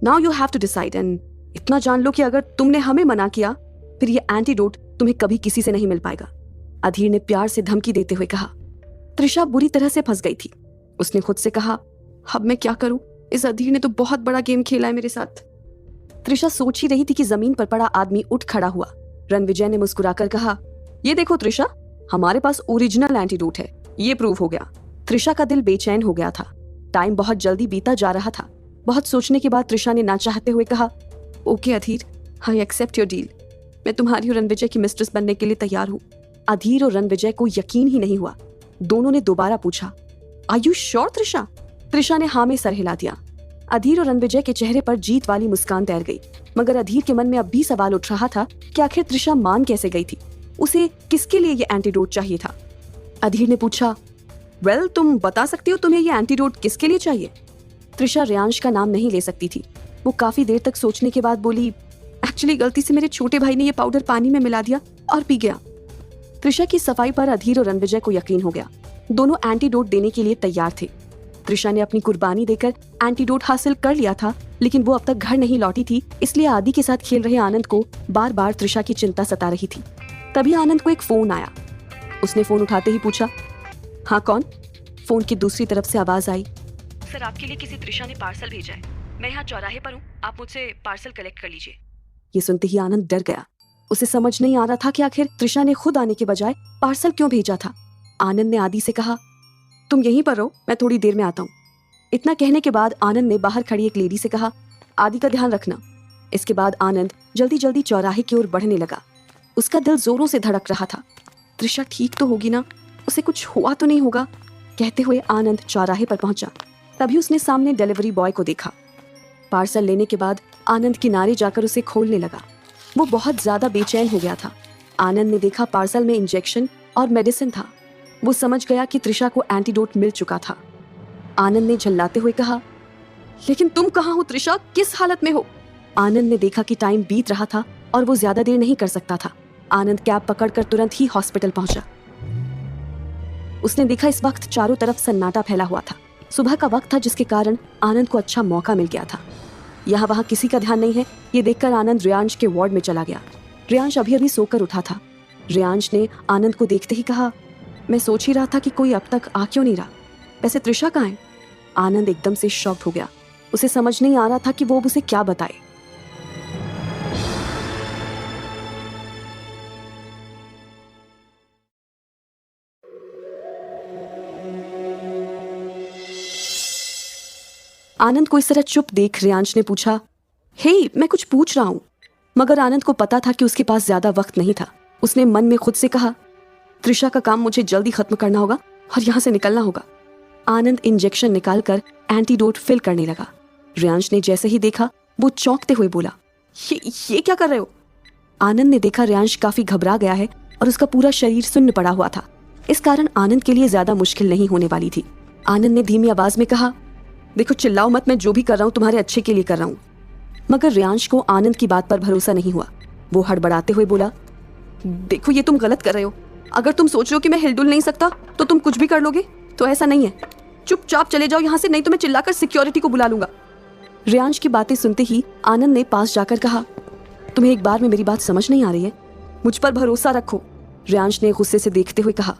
now you have to decide, and इतना जान लो कि अगर तुमने हमें मना किया फिर ये एंटीडोट तुम्हें कभी किसी से नहीं मिल पाएगा। अधीर ने प्यार से धमकी देते हुए कहा। त्रिशा बुरी तरह से फंस गई थी। उसने खुद से कहा, अब मैं क्या करूं? इस अधीर ने तो बहुत बड़ा गेम खेला है मेरे साथ। त्रिशा सोच ही रही थी कि जमीन पर पड़ा आदमी उठ खड़ा हुआ। रणविजय ने मुस्कुराकर कहा, ये देखो त्रिशा, हमारे पास ओरिजिनल एंटीडोट है, ये प्रूव हो गया। त्रिशा का दिल बेचैन हो गया था। टाइम बहुत जल्दी बीता जा रहा था। बहुत सोचने के बाद त्रिशा ने ना चाहते हुए कहा, okay Adhir, I accept your deal. मैं तुम्हारी और रणविजय की मिस्ट्रेस बनने के लिए तैयार हूँ। अधीर और रणविजय को यकीन ही नहीं हुआ। दोनों ने दोबारा पूछा, are you sure Trisha? Trisha ने हाँ में सर हिला दिया। अधीर और रणविजय के चेहरे पर जीत वाली मुस्कान तैर गई, मगर अधीर के मन में अब भी सवाल उठ रहा था कि आखिर त्रिशा मान कैसे गई थी? उसे किसके लिए ये एंटीडोट चाहिए था? अधीर ने पूछा, वेल, तुम बता सकती हो तुम्हें ये एंटीडोट किसके लिए चाहिए? त्रिशा रियांश का नाम नहीं ले सकती थी। वो काफी देर तक सोचने के बाद बोली, एक्चुअली गलती से मेरे छोटे भाई ने ये पाउडर पानी में मिला दिया और पी गया। त्रिशा की सफाई पर अधीर और रणविजय को यकीन हो गया। दोनों एंटीडोट देने के लिए तैयार थे। त्रिशा ने अपनी कुर्बानी देकर एंटीडोट हासिल कर लिया था, लेकिन वो अब तक घर नहीं लौटी थी, इसलिए आदि के साथ खेल रहे आनंद को बार बार त्रिशा की चिंता सता रही थी। तभी आनंद को एक फोन आया। उसने फोन उठाते ही पूछा, हाँ कौन? फोन की दूसरी तरफ से आवाज आई, सर आपके लिए किसी त्रिशा ने पार्सल भेजा है। मैं यहाँ चौराहे पर हूँ, आप मुझसे पार्सल कलेक्ट कर लीजिए। ये सुनते ही आनंद डर गया। उसे समझ नहीं आ रहा था कि आखिर त्रिशा ने खुद आने के बजाय पार्सल क्यों भेजा था। आनंद ने आदि से कहा, तुम यहीं पर रहो, मैं थोड़ी देर में आता हूँ। इतना कहने के बाद आनंद ने बाहर खड़ी एक लेडी से कहा, आदि का ध्यान रखना। इसके बाद आनंद जल्दी जल्दी चौराहे की ओर बढ़ने लगा। उसका दिल जोरों से धड़क रहा था। त्रिशा ठीक तो होगी ना? उसे कुछ हुआ तो नहीं होगा? कहते हुए आनंद चौराहे पर पहुंचा। तभी उसने सामने डिलीवरी बॉय को देखा। पार्सल लेने के बाद आनंद किनारे जाकर उसे खोलने लगा। वो बहुत ज्यादा बेचैन हो गया था। आनंद ने देखा पार्सल में इंजेक्शन और मेडिसिन था। वो समझ गया कि त्रिशा को एंटीडोट मिल चुका था। आनंद ने झल्लाते हुए कहा, लेकिन तुम कहाँ हो त्रिशा? किस हालत में हो? आनंद ने देखा कि टाइम बीत रहा था और वो ज्यादा देर नहीं कर सकता था। आनंद कैब पकड़कर तुरंत ही हॉस्पिटल पहुंचा। उसने देखा इस वक्त चारों तरफ सन्नाटा फैला हुआ था। सुबह का वक्त था, जिसके कारण आनंद को अच्छा मौका मिल गया था। यहाँ वहाँ किसी का ध्यान नहीं है, ये देखकर आनंद रियांश के वार्ड में चला गया। रियांश अभी अभी सोकर उठा था। रियांश ने आनंद को देखते ही कहा, मैं सोच ही रहा था कि कोई अब तक आ क्यों नहीं रहा। वैसे त्रिशा कहाँ है? आनंद एकदम से शॉक्ड हो गया। उसे समझ नहीं आ रहा था कि वो अब उसे क्या बताए। आनंद को इस तरह चुप देख रियांश ने पूछा, हे मैं कुछ पूछ रहा हूं। मगर आनंद को पता था कि उसके पास ज्यादा वक्त नहीं था। उसने मन में खुद से कहा, त्रिशा का काम मुझे जल्दी खत्म करना होगा और यहाँ से निकलना होगा। आनंद इंजेक्शन निकालकर एंटीडोट फिल करने लगा। रियांश ने जैसे ही देखा वो चौंकते हुए बोला, ये क्या कर रहे हो? आनंद ने देखा रियांश काफी घबरा गया है और उसका पूरा शरीर सुन्न पड़ा हुआ था। इस कारण आनंद के लिए ज्यादा मुश्किल नहीं होने वाली थी। आनंद ने धीमी आवाज में कहा, देखो चिल्लाओ मत, मैं जो भी कर रहा हूँ तुम्हारे अच्छे के लिए कर रहा हूँ। मगर रियांश को आनंद की बात पर भरोसा नहीं हुआ। वो हड़बड़ाते हुए बोला, देखो ये तुम गलत कर रहे हो। अगर तुम सोच रहे हो कि मैं हिलडुल नहीं सकता तो तुम कुछ भी कर लोगे, तो ऐसा नहीं है। चुपचाप चले जाओ यहाँ से, नहीं तो मैं चिल्लाकर सिक्योरिटी को बुला लूंगा। रियांश की बातें सुनते ही आनंद ने पास जाकर कहा, तुम्हें एक बार में मेरी बात समझ नहीं आ रही है? मुझ पर भरोसा रखो। रियांश ने गुस्से से देखते हुए कहा,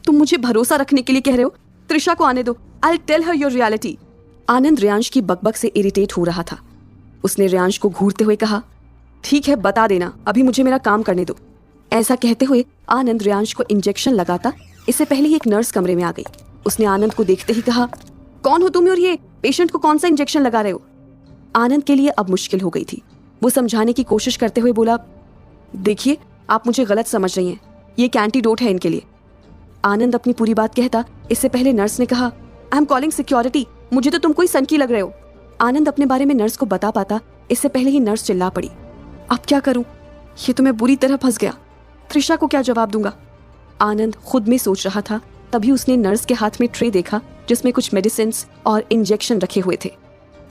तुम मुझे भरोसा रखने के लिए कह रहे हो? त्रिशा को आने दो, I will tell her your reality. Anand Riyansh की बकबक से इरिटेट हो रहा था। उसने रियांश को घूरते हुए कहा, ठीक है बता देना, अभी मुझे मेरा काम करने दो। ऐसा कहते हुए आनंद रियांश को इंजेक्शन लगाता इससे पहले ही एक नर्स कमरे में आ गई। उसने आनंद को देखते ही कहा, कौन हो तुम और ये पेशेंट को कौन सा इंजेक्शन लगा रहे हो? आनंद के लिए अब मुश्किल हो गई थी। वो समझाने की कोशिश करते हुए बोला, देखिए आप मुझे गलत समझ रही हैं, ये एक एंटीडोट है इनके लिए। आनंद अपनी पूरी बात कहता इससे पहले नर्स ने कहा, आई एम कॉलिंग सिक्योरिटी, मुझे तो तुम कोई सनकी लग रहे हो। आनंद अपने बारे में नर्स को बता पाता इससे पहले ही नर्स चिल्ला पड़ी, अब क्या करूं? ये तो मैं बुरी तरह फंस गया। त्रिशा को क्या जवाब दूंगा? आनंद खुद में सोच रहा था, तभी उसने नर्स के हाथ में ट्रे देखा जिसमें कुछ मेडिसिन और इंजेक्शन रखे हुए थे।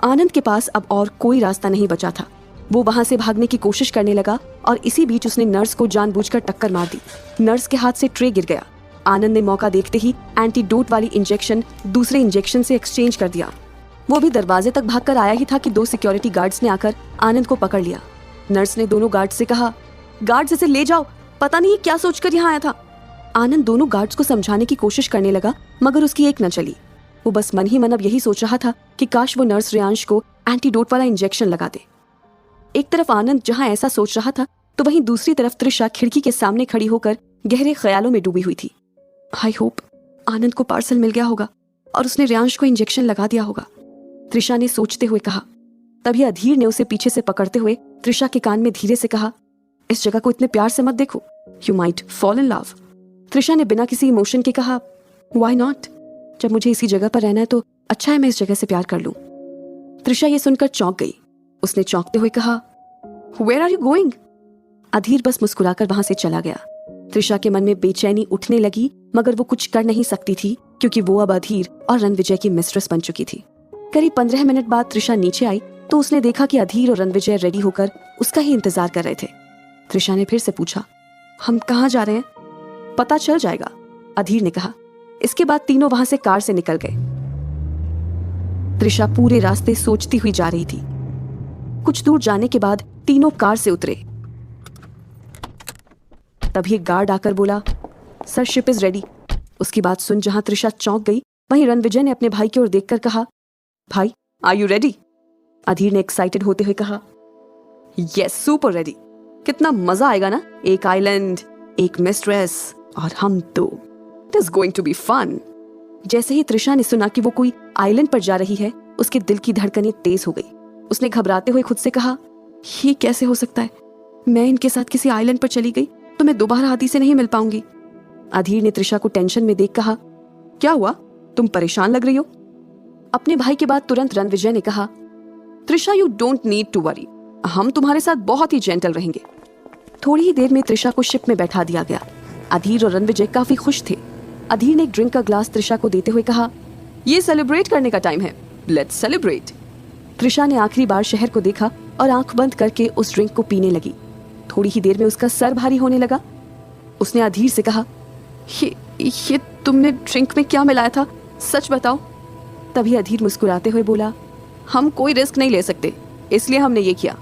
आनंद के पास अब और कोई रास्ता नहीं बचा था। वो वहां से भागने की कोशिश करने लगा और इसी बीच उसने नर्स को जानबूझकर टक्कर मार दी। नर्स के हाथ से ट्रे गिर गया। आनंद ने मौका देखते ही एंटीडोट वाली इंजेक्शन दूसरे इंजेक्शन से एक्सचेंज कर दिया। वो भी दरवाजे तक भागकर आया ही था कि 2 सिक्योरिटी गार्ड्स ने आकर आनंद को पकड़ लिया। नर्स ने दोनों गार्ड से कहा, गार्ड्स इसे ले जाओ, पता नहीं क्या सोचकर यहाँ आया था। आनंद दोनों गार्ड्स को समझाने की कोशिश करने लगा मगर उसकी एक न चली। वो बस मन ही मन अब यही सोच रहा था कि काश वो नर्स रियांश को एंटीडोट वाला इंजेक्शन लगा दे। एक तरफ आनंद जहां ऐसा सोच रहा था तो वहीं दूसरी तरफ त्रिशा खिड़की के सामने खड़ी होकर गहरे ख्यालों में डूबी हुई थी। आई होप आनंद को पार्सल मिल गया होगा और उसने रियांश को इंजेक्शन लगा दिया होगा, त्रिशा ने सोचते हुए कहा। तभी अधीर ने उसे पीछे से पकड़ते हुए त्रिशा के कान में धीरे से कहा, इस जगह को इतने प्यार से मत देखो, you might fall in love. Trisha ने बिना किसी इमोशन के कहा, व्हाई नॉट, जब मुझे इसी जगह पर रहना है तो अच्छा है मैं इस जगह से प्यार कर लूं। त्रिशा ये सुनकर चौंक गई। उसने चौंकते हुए कहा, वेयर आर यू गोइंग? अधीर बस मुस्कुराकर वहां से चला गया। त्रिशा के मन में बेचैनी उठने लगी मगर वो कुछ कर नहीं सकती थी क्योंकि वो अब अधीर और रणविजय की मिस्ट्रेस बन चुकी थी। करीब 15 मिनट बाद त्रिशा नीचे आई तो उसने देखा कि अधीर और रणविजय रेडी होकर उसका ही इंतजार कर रहे थे। त्रिशा ने फिर से पूछा, हम कहाँ जा रहे हैं? पता चल जाएगा, अधीर ने कहा। इसके बाद तीनों वहां से कार से निकल गए। त्रिशा पूरे रास्ते सोचती हुई जा रही थी। कुछ दूर जाने के बाद तीनों कार से उतरे। तभी एक गार्ड आकर बोला, सर शिप इज रेडी। उसकी बात सुन जहां त्रिशा चौंक गई वहीं रणविजय ने अपने भाई की ओर देखकर कहा, भाई आर यू रेडी? अधीर ने एक्साइटेड होते हुए कहा, यस सुपर रेडी। कितना मजा आएगा ना, एक आइलैंड, एक मिस्ट्रेस और हम दो। It is going to be fun. जैसे ही त्रिशा ने सुना कि वो कोई आइलैंड पर जा रही है उसके दिल की धड़कनें तेज हो गई। उसने घबराते हुए खुद से कहा, ये कैसे हो सकता है? मैं इनके साथ किसी आइलैंड पर चली गई तो मैं दोबारा आदि से नहीं मिल पाऊंगी। अधीर ने त्रिशा को टेंशन में देख कहा, क्या हुआ, तुम परेशान लग रही हो? अपने भाई के बाद तुरंत रणविजय ने कहा, Trisha you don't need to worry, हम तुम्हारे साथ बहुत ही जेंटल रहेंगे। थोड़ी ही देर में त्रिशा को शिप में बैठा दिया गया। अधीर और रणविजय काफी खुश थे। अधीर ने एक ड्रिंक का ग्लास त्रिशा को देते हुए कहा, ये सेलिब्रेट करने का टाइम है, लेट्स सेलिब्रेट। त्रिशा ने आखिरी बार शहर को देखा और आंख बंद करके उस ड्रिंक को पीने लगी। थोड़ी ही देर में उसका सर भारी होने लगा। उसने अधीर से कहा, ये तुमने ड्रिंक में क्या मिलाया था, सच बताओ। तभी अधीर मुस्कुराते हुए बोला, हम कोई रिस्क नहीं ले सकते इसलिए हमने ये किया।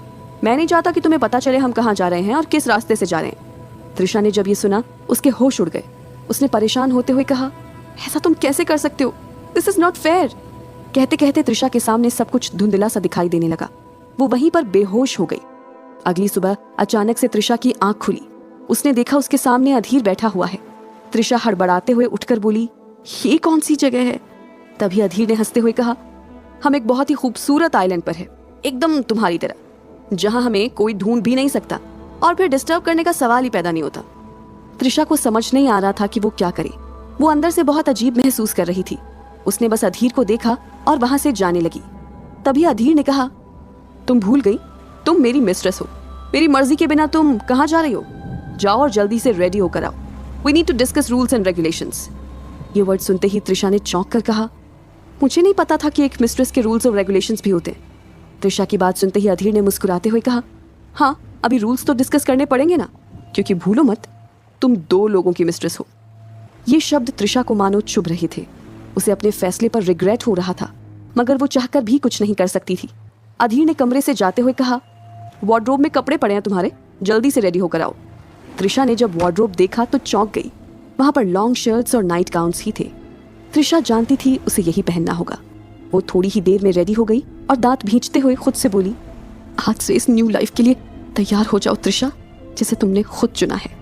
मैं नहीं चाहता कि तुम्हें पता चले हम कहाँ जा रहे हैं और किस रास्ते से जा रहे हैं। त्रिशा ने जब ये सुना उसके होश उड़ गए। उसने परेशान होते हुए कहा, ऐसा तुम कैसे कर सकते हो, दिस इज नॉट फेयर। कहते कहते त्रिशा के सामने सब कुछ धुंधला सा दिखाई देने लगा। वो वहीं पर बेहोश हो गई। अगली सुबह अचानक से त्रिशा की आंख खुली। उसने देखा उसके सामने अधीर बैठा हुआ है। त्रिशा हड़बड़ाते हुए उठकर बोली, ये कौन सी जगह है? तभी अधीर ने हंसते हुए कहा, हम एक बहुत ही खूबसूरत आइलैंड पर है, एकदम तुम्हारी तरह, जहां हमें कोई ढूंढ भी नहीं सकता और फिर डिस्टर्ब करने का सवाल ही पैदा नहीं होता। त्रिशा को समझ नहीं आ रहा था कि वो क्या करे। वो अंदर से बहुत अजीब महसूस कर रही थी। उसने बस अधीर को देखा और वहां से जाने लगी। तभी अधीर ने कहा, तुम भूल गई तुम मेरी मिस्ट्रेस हो, मेरी मर्जी के बिना तुम कहाँ जा रही हो? जाओ और जल्दी से रेडी होकर आओ। We need to discuss rules and regulations. ये वर्ड सुनते ही त्रिशा ने चौंक कर कहा, मुझे नहीं पता था कि एक मिस्ट्रेस के रूल्स और रेगुलेशंस भी होते हैं। त्रिशा की बात सुनते ही अधीर ने मुस्कुराते हुए कहा, हाँ अभी रूल्स तो डिस्कस करने पड़ेंगे ना, क्योंकि भूलो मत तुम 2 लोगों की मिस्ट्रेस हो। ये शब्द त्रिशा को मानो चुभ रहे थे। उसे अपने फैसले पर रिग्रेट हो रहा था, मगर वो चाहकर भी कुछ नहीं कर सकती थी। अधीर ने कमरे से जाते हुए कहा, वार्डरोब में कपड़े पड़े हैं तुम्हारे, जल्दी से रेडी होकर आओ। त्रिशा ने जब वार्डरोब देखा तो चौंक गई। वहां पर लॉन्ग शर्ट्स और नाइट गाउन्स ही थे। त्रिशा जानती थी उसे यही पहनना होगा। वो थोड़ी ही देर में रेडी हो गई और दांत भींचते हुए खुद से बोली, आज से इस न्यू लाइफ के लिए तैयार हो जाओ त्रिशा, जिसे तुमने खुद चुना है।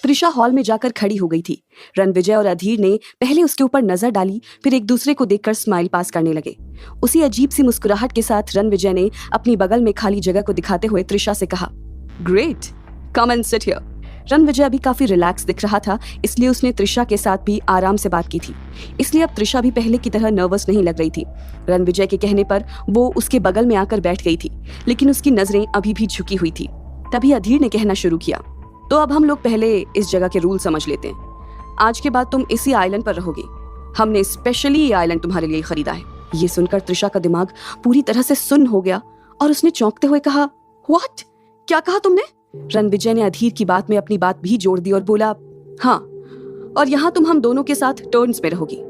त्रिशा हॉल में जाकर खड़ी हो गई थी। रणविजय और अधीर ने पहले उसके ऊपर नजर डाली, फिर एक दूसरे को देखकर स्माइल पास करने लगे। उसी अजीब सी मुस्कुराहट के साथ रणविजय ने अपनी बगल में खाली जगह को दिखाते हुए त्रिशा से कहा, great, come and sit here. Ranvijay अभी काफी रिलैक्स दिख रहा था, इसलिए उसने त्रिशा के साथ भी आराम से बात की थी। इसलिए अब त्रिशा भी पहले की तरह नर्वस नहीं लग रही थी। रणविजय के कहने पर वो उसके बगल में आकर बैठ गई थी, लेकिन उसकी नजरें अभी भी झुकी हुई थी। तभी अधीर ने कहना शुरू किया, तो अब हम लोग पहले इस जगह के रूल समझ लेते हैं। आज के बाद तुम इसी आइलैंड पर रहोगी। हमने स्पेशली ये आइलैंड तुम्हारे लिए खरीदा है। ये सुनकर त्रिशा का दिमाग पूरी तरह से सुन्न हो गया और उसने चौंकते हुए कहा, व्हाट? क्या कहा तुमने? रणविजय ने अधीर की बात में अपनी बात भी जोड़ दी और बोला, हाँ, और यहाँ तुम हम दोनों के साथ टर्न्स में रहोगी।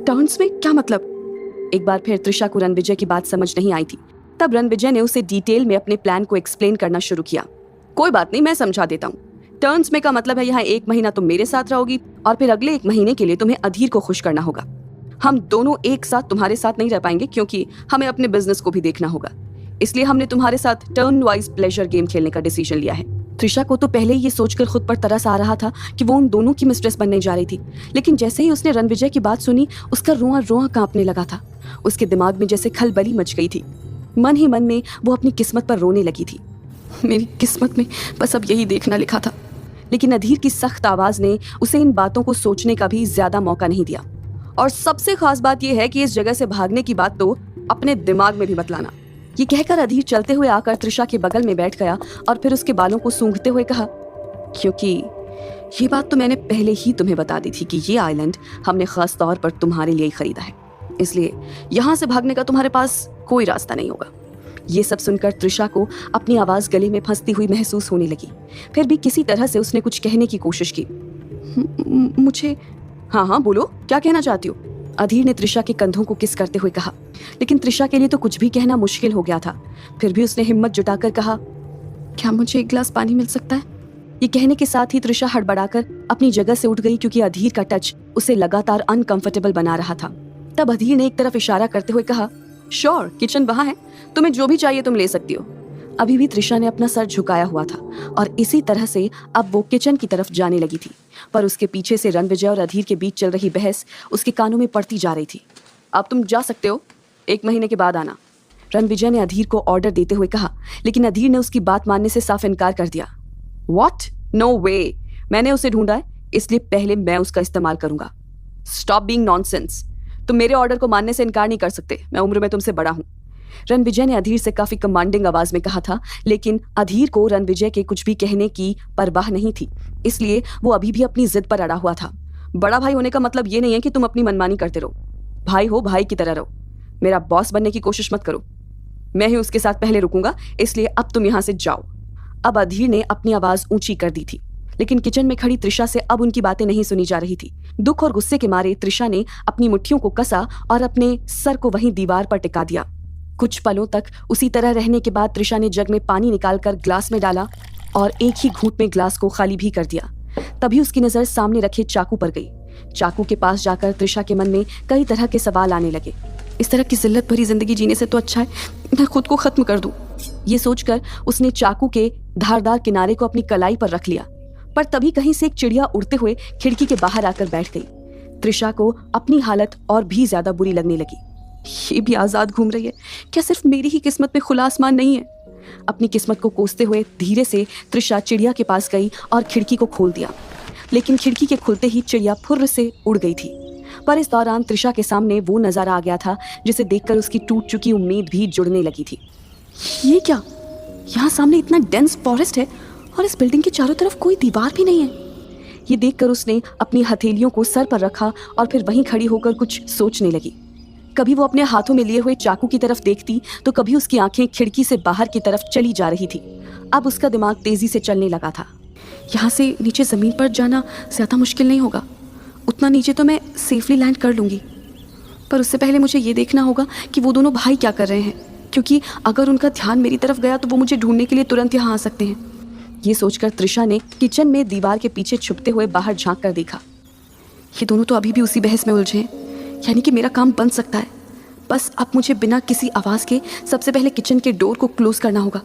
टर्न्स में क्या मतलब? एक बार फिर त्रिशा को रणविजय की बात समझ नहीं आई थी। तब रणविजय ने उसे डिटेल में अपने प्लान को एक्सप्लेन करना शुरू किया। कोई बात नहीं, मैं समझा देता हूँ। टर्न्स में का मतलब है यहाँ 1 महीना तुम मेरे साथ रहोगी और फिर अगले 1 महीने के लिए तुम्हें अधीर को खुश करना होगा। हम दोनों एक साथ तुम्हारे साथ नहीं रह पाएंगे, क्योंकि हमें अपने बिजनेस को भी देखना होगा। इसलिए हमने तुम्हारे साथ टर्न वाइज प्लेजर गेम खेलने का डिसीजन लिया है। त्रिशा को तो पहले ये सोचकर खुद पर तरस आ रहा था कि वो उन दोनों की मिस्ट्रेस बनने जा रही थी, लेकिन जैसे ही उसने रणविजय की बात सुनी, उसका रोआ रोआ कांपने लगा था। उसके दिमाग में जैसे खलबली मच गई थी। मन ही मन में वो अपनी किस्मत पर रोने लगी थी। मेरी किस्मत में बस अब यही देखना लिखा था। लेकिन अधीर की सख्त आवाज ने उसे इन बातों को सोचने का भी ज्यादा मौका नहीं दिया। और सबसे खास बात यह है कि इस जगह से भागने की बात तो अपने दिमाग में भी मत लाना। ये कहकर अधीर चलते हुए आकर त्रिशा के बगल में बैठ गया और फिर उसके बालों को सूंघते हुए कहा, क्योंकि ये बात तो मैंने पहले ही तुम्हें बता दी थी कि ये आइलैंड हमने खास तौर पर तुम्हारे लिए ही खरीदा है, इसलिए यहाँ से भागने का तुम्हारे पास कोई रास्ता नहीं होगा। ये सब सुनकर त्रिशा को अपनी आवाज गले में फंसती हुई महसूस होने लगी। फिर भी किसी तरह से उसने कुछ कहने की कोशिश की। मुझे हाँ हाँ बोलो, क्या कहना चाहती हो? अधीर ने त्रिशा के कंधों को किस करते हुए कहा। लेकिन त्रिशा के लिए तो कुछ भी कहना मुश्किल हो गया था। फिर भी उसने हिम्मत जुटाकर कहा, क्या मुझे 1 गिलास पानी मिल सकता है? ये कहने के साथ ही त्रिशा हड़बड़ाकर अपनी जगह से उठ गई, क्योंकि अधीर का टच उसे लगातार अनकंफर्टेबल बना रहा था। तब अधीर ने एक तरफ इशारा करते हुए कहा, श्योर, किचन वहां है, तुम्हें जो भी चाहिए तुम ले सकती हो। अभी भी त्रिशा ने अपना सर झुकाया हुआ था और इसी तरह से अब वो किचन की तरफ जाने लगी थी, पर उसके पीछे से रणविजय और अधीर के बीच चल रही बहस उसके कानों में पड़ती जा रही थी। अब तुम जा सकते हो, 1 महीने के बाद आना, रणविजय ने अधीर को ऑर्डर देते हुए कहा। लेकिन अधीर ने उसकी बात मानने से साफ इनकार कर दिया। व्हाट? नो वे, मैंने उसे ढूंढा है, इसलिए पहले मैं उसका इस्तेमाल करूंगा। Stop being nonsense. तुम मेरे ऑर्डर को मानने से इनकार नहीं कर सकते, मैं उम्र में तुमसे बड़ा हूं, रणविजय ने अधीर से काफी कमांडिंग आवाज में कहा था। लेकिन अधीर को रणविजय के कुछ भी कहने की परवाह नहीं थी, इसलिए वो अभी भी अपनी जिद पर अड़ा हुआ था। बड़ा भाई होने का मतलब ये नहीं है कि तुम अपनी मनमानी करते रहो। भाई हो, भाई की तरह रहो। मेरा बॉस बनने की कोशिश मत करो, मैं ही उसके साथ पहले रुकूंगा, इसलिए अब तुम यहां से जाओ। अब अधीर ने अपनी आवाज ऊंची कर दी थी, लेकिन किचन में खड़ी त्रिशा से अब उनकी बातें नहीं सुनी जा रही थी। दुख और गुस्से के मारे त्रिशा ने अपनी मुट्ठियों को कसा और अपने सर को वहीं दीवार पर टिका दिया। कुछ पलों तक उसी तरह रहने के बाद त्रिशा ने जग में पानी निकालकर ग्लास में डाला और एक ही घूंट में ग्लास को खाली भी कर दिया। तभी उसकी नजर सामने रखे चाकू पर गई। चाकू के पास जाकर त्रिशा के मन में कई तरह के सवाल आने लगे। इस तरह की जिल्लत भरी जिंदगी जीने से तो अच्छा है मैं खुद को खत्म कर दूं। ये सोचकर उसने चाकू के धारदार किनारे को अपनी कलाई पर रख लिया, पर तभी कहीं से एक चिड़िया उड़ते हुए खिड़की के बाहर आकर बैठ गई। त्रिशा को अपनी हालत और भी ज्यादा बुरी लगने लगी। ये भी आजाद घूम रही है, क्या सिर्फ मेरी ही किस्मत में खुला आसमान नहीं है? अपनी किस्मत को कोसते हुए धीरे से त्रिशा चिड़िया के पास गई और खिड़की को खोल दिया, लेकिन खिड़की के खुलते ही चिड़िया फुर्र से उड़ गई थी। पर इस दौरान त्रिशा के सामने वो नज़ारा आ गया था जिसे देखकर उसकी टूट चुकी उम्मीद भी जुड़ने लगी थी। ये क्या? यहाँ सामने इतना डेंस फॉरेस्ट है और इस बिल्डिंग के चारों तरफ कोई दीवार भी नहीं है। ये देखकर उसने अपनी हथेलियों को सर पर रखा और फिर वहीं खड़ी होकर कुछ सोचने लगी। कभी वो अपने हाथों में लिए हुए चाकू की तरफ देखती तो कभी उसकी आंखें खिड़की से बाहर की तरफ चली जा रही थी। अब उसका दिमाग तेजी से चलने लगा था। यहाँ से नीचे ज़मीन पर जाना ज़्यादा मुश्किल नहीं होगा, उतना नीचे तो मैं सेफली लैंड कर लूँगी। पर उससे पहले मुझे ये देखना होगा कि वो दोनों भाई क्या कर रहे हैं, क्योंकि अगर उनका ध्यान मेरी तरफ गया तो वो मुझे ढूंढने के लिए तुरंत यहाँ आ सकते हैं। ये सोचकर त्रिशा ने किचन में दीवार के पीछे छुपते हुए बाहर झांक कर देखा। ये दोनों तो अभी भी उसी बहस में उलझे हैं, यानी कि मेरा काम बन सकता है। बस अब मुझे बिना किसी आवाज़ के सबसे पहले किचन के डोर को क्लोज करना होगा,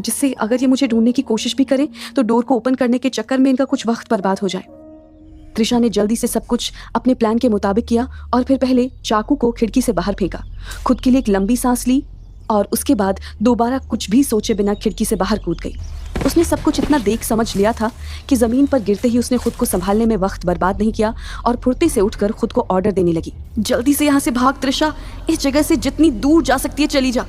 जिससे अगर ये मुझे ढूंढने की कोशिश भी करें तो डोर को ओपन करने के चक्कर में इनका कुछ वक्त बर्बाद हो जाए। त्रिशा ने जल्दी से सब कुछ अपने प्लान के मुताबिक किया और फिर पहले चाकू को खिड़की से बाहर फेंका, खुद के लिए एक लंबी सांस ली और उसके बाद दोबारा कुछ भी सोचे बिना खिड़की से बाहर कूद गई। उसने सब कुछ इतना देख समझ लिया था कि ज़मीन पर गिरते ही उसने खुद को संभालने में वक्त बर्बाद नहीं किया और फुर्ती से उठकर खुद को ऑर्डर देने लगी, जल्दी से यहाँ से भाग त्रिशा, इस जगह से जितनी दूर जा सकती है चली जा।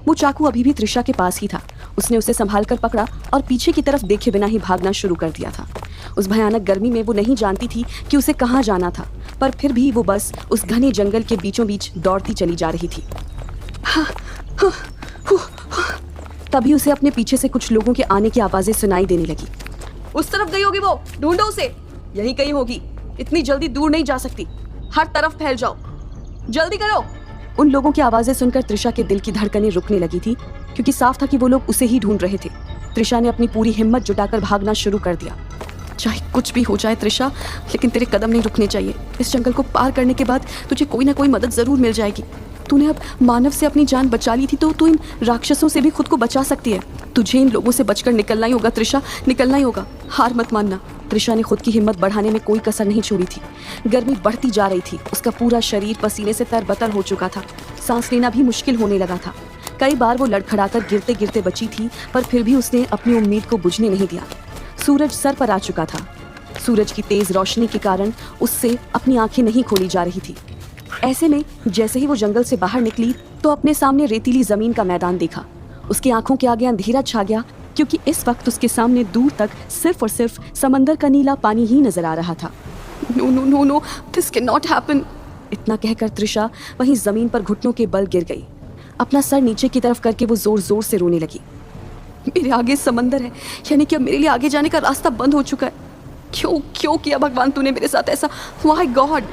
वो चाकू अभी भी त्रिशा के पास ही था। उसने उसे संभाल कर पकड़ा और पीछे की तरफ देखे बिना ही भागना शुरू कर दिया था। उस भयानक गर्मी में वो नहीं जानती थी कि उसे कहाँ जाना था, पर फिर भी वो बस उस घने जंगल के बीचों बीच दौड़ती चली जा रही थी। तभी उसे अपने पीछे से कुछ लोगों के आने की आवाजें सुनाई देने लगी। उस तरफ गई होगी वो, ढूंढो उसे, यहीं कहीं होगी, इतनी जल्दी दूर नहीं जा सकती, हर तरफ फैल जाओ, जल्दी करो। उन लोगों की आवाजें सुनकर त्रिशा के दिल की धड़कनें रुकने लगी थी, क्योंकि साफ था कि वो लोग उसे ही ढूंढ रहे थे। त्रिशा ने अपनी पूरी हिम्मत जुटाकर भागना शुरू कर दिया। चाहे कुछ भी हो जाए त्रिशा, लेकिन तेरे कदम नहीं रुकने चाहिए। इस जंगल को पार करने के बाद तुझे कोई ना कोई मदद जरूर मिल जाएगी। तूने अब मानव से अपनी जान बचा ली थी तो तू इन राक्षसों से भी खुद को बचा सकती है। तुझे इन लोगों से बचकर निकलना ही होगा त्रिशा, निकलना ही होगा, हार मत मानना। त्रिशा ने खुद की हिम्मत बढ़ाने में कोई कसर नहीं छोड़ी थी। गर्मी बढ़ती जा रही थी, उसका पूरा शरीर पसीने से तरबतर हो चुका था, सांस लेना भी मुश्किल होने लगा था। कई बार वो लड़खड़ाकर गिरते गिरते बची थी, पर फिर भी उसने अपनी उम्मीद को बुझने नहीं दिया। सूरज सर पर आ चुका था। सूरज की तेज रोशनी के कारण उससे अपनी आंखें नहीं खोली जा रही थी। ऐसे में जैसे ही वो जंगल से बाहर निकली तो अपने सामने रेतीली जमीन का मैदान देखा। उसकी आंखों के आगे अंधेरा छा गया, क्योंकि इस वक्त उसके सामने दूर तक सिर्फ और सिर्फ समंदर का नीला पानी ही नजर आ रहा था। No no no no, this can not happen. इतना कहकर त्रिशा वहीं जमीन पर घुटनों के बल गिर गई। अपना सर नीचे की तरफ करके वो जोर जोर से रोने लगी। मेरे आगे समंदर है, यानी कि अब मेरे लिए आगे जाने का रास्ता बंद हो चुका है। क्यों क्यों किया भगवान तूने मेरे साथ ऐसा? My God.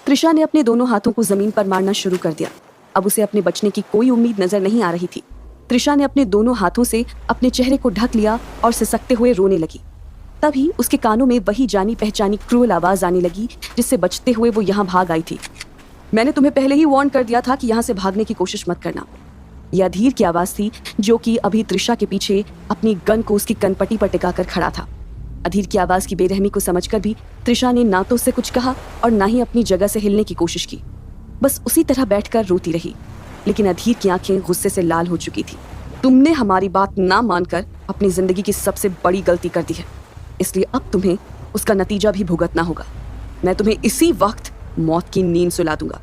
त्रिशा ने अपने दोनों हाथों को जमीन पर मारना शुरू कर दिया। अब उसे अपने बचने की कोई उम्मीद नजर नहीं आ रही थी। त्रिशा ने अपने दोनों हाथों से अपने चेहरे को ढक लिया और सिसकते हुए रोने लगी। तभी उसके कानों में वही जानी पहचानी क्रूअल आवाज आने लगी, जिससे बचते हुए वो यहाँ भाग आई थी। मैंने तुम्हें पहले ही वार्न कर दिया था कि यहाँ से भागने की कोशिश मत करना। यह अधीर की आवाज थी, जो कि अभी त्रिशा के पीछे अपनी गन को उसकी कनपट्टी पर टिकाकर खड़ा था। अधीर की आवाज की बेरहमी को समझकर भी त्रिशा ने ना तो उससे कुछ कहा और ना ही अपनी जगह से हिलने की कोशिश की। बस उसी तरह बैठकर रोती रही, लेकिन अधीर की आंखें गुस्से से लाल हो चुकी थी। तुमने हमारी बात ना मानकर अपनी जिंदगी की सबसे बड़ी गलती कर दी है, इसलिए अब तुम्हें उसका नतीजा भी भुगतना होगा। मैं तुम्हें इसी वक्त मौत की नींद सुला दूंगा।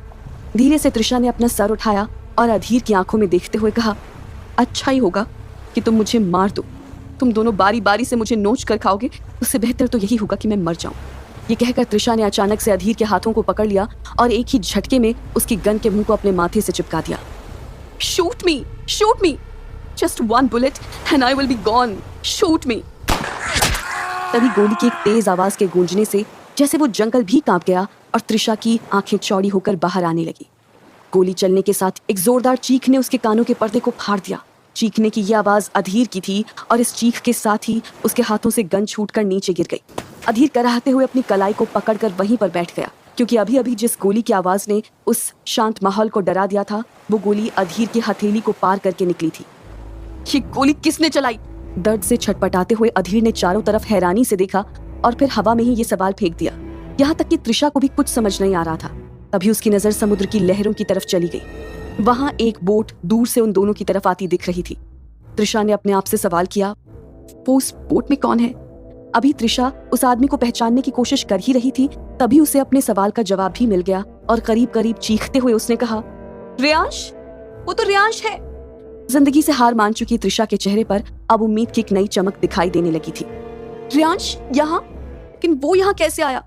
धीरे से त्रिशा ने अपना सर उठाया और अधीर की आंखों में देखते हुए कहा, अच्छा ही होगा कि तुम मुझे मार दो। तुम दोनों बारी बारी से मुझे नोच कर खाओगे, उससे बेहतर तो यही होगा कि मैं मर जाऊं। ये कहकर त्रिशा ने अचानक से अधीर के हाथों को पकड़ लिया और एक ही झटके में उसकी गन के मुंह को अपने माथे से चिपका दिया। Shoot me, shoot me, just one bullet and I will be gone, shoot मी। तभी गोली की एक तेज आवाज के गूंजने से जैसे वो जंगल भी कांप गया और त्रिशा की आंखें चौड़ी होकर बाहर आने लगी। गोली चलने के साथ एक जोरदार चीख ने उसके कानों के पर्दे को फाड़ दिया। चीखने की यह आवाज अधीर की थी और इस चीख के साथ ही उसके हाथों से गन छूटकर नीचे गिर गई। अधीर कराहते हुए अपनी कलाई को पकड़कर वहीं पर बैठ गया, क्योंकि अभी अभी जिस गोली की आवाज ने उस शांत माहौल को डरा दिया था, वो गोली अधीर की हथेली को पार करके निकली थी। ये गोली किसने चलाई? दर्द से छटपटाते हुए अधीर ने चारों तरफ हैरानी से देखा और फिर हवा में ही ये सवाल फेंक दिया। यहाँ तक कि त्रिशा को भी कुछ समझ नहीं आ रहा था। तभी उसकी नजर समुद्र की लहरों की तरफ चली गई। वहां एक बोट दूर से उन दोनों की तरफ आती दिख रही थी। त्रिशा ने अपने आप से सवाल किया, वो उस बोट में कौन है? अभी त्रिशा उस आदमी को पहचानने की कोशिश कर ही रही थी, तभी उसे अपने सवाल का जवाब भी मिल गया और करीब करीब चीखते हुए उसने कहा, रियांश, वो तो रियांश है। जिंदगी से हार मान चुकी त्रिशा के चेहरे पर अब उम्मीद की एक नई चमक दिखाई देने लगी थी। रियांश यहाँ? लेकिन वो यहाँ कैसे आया?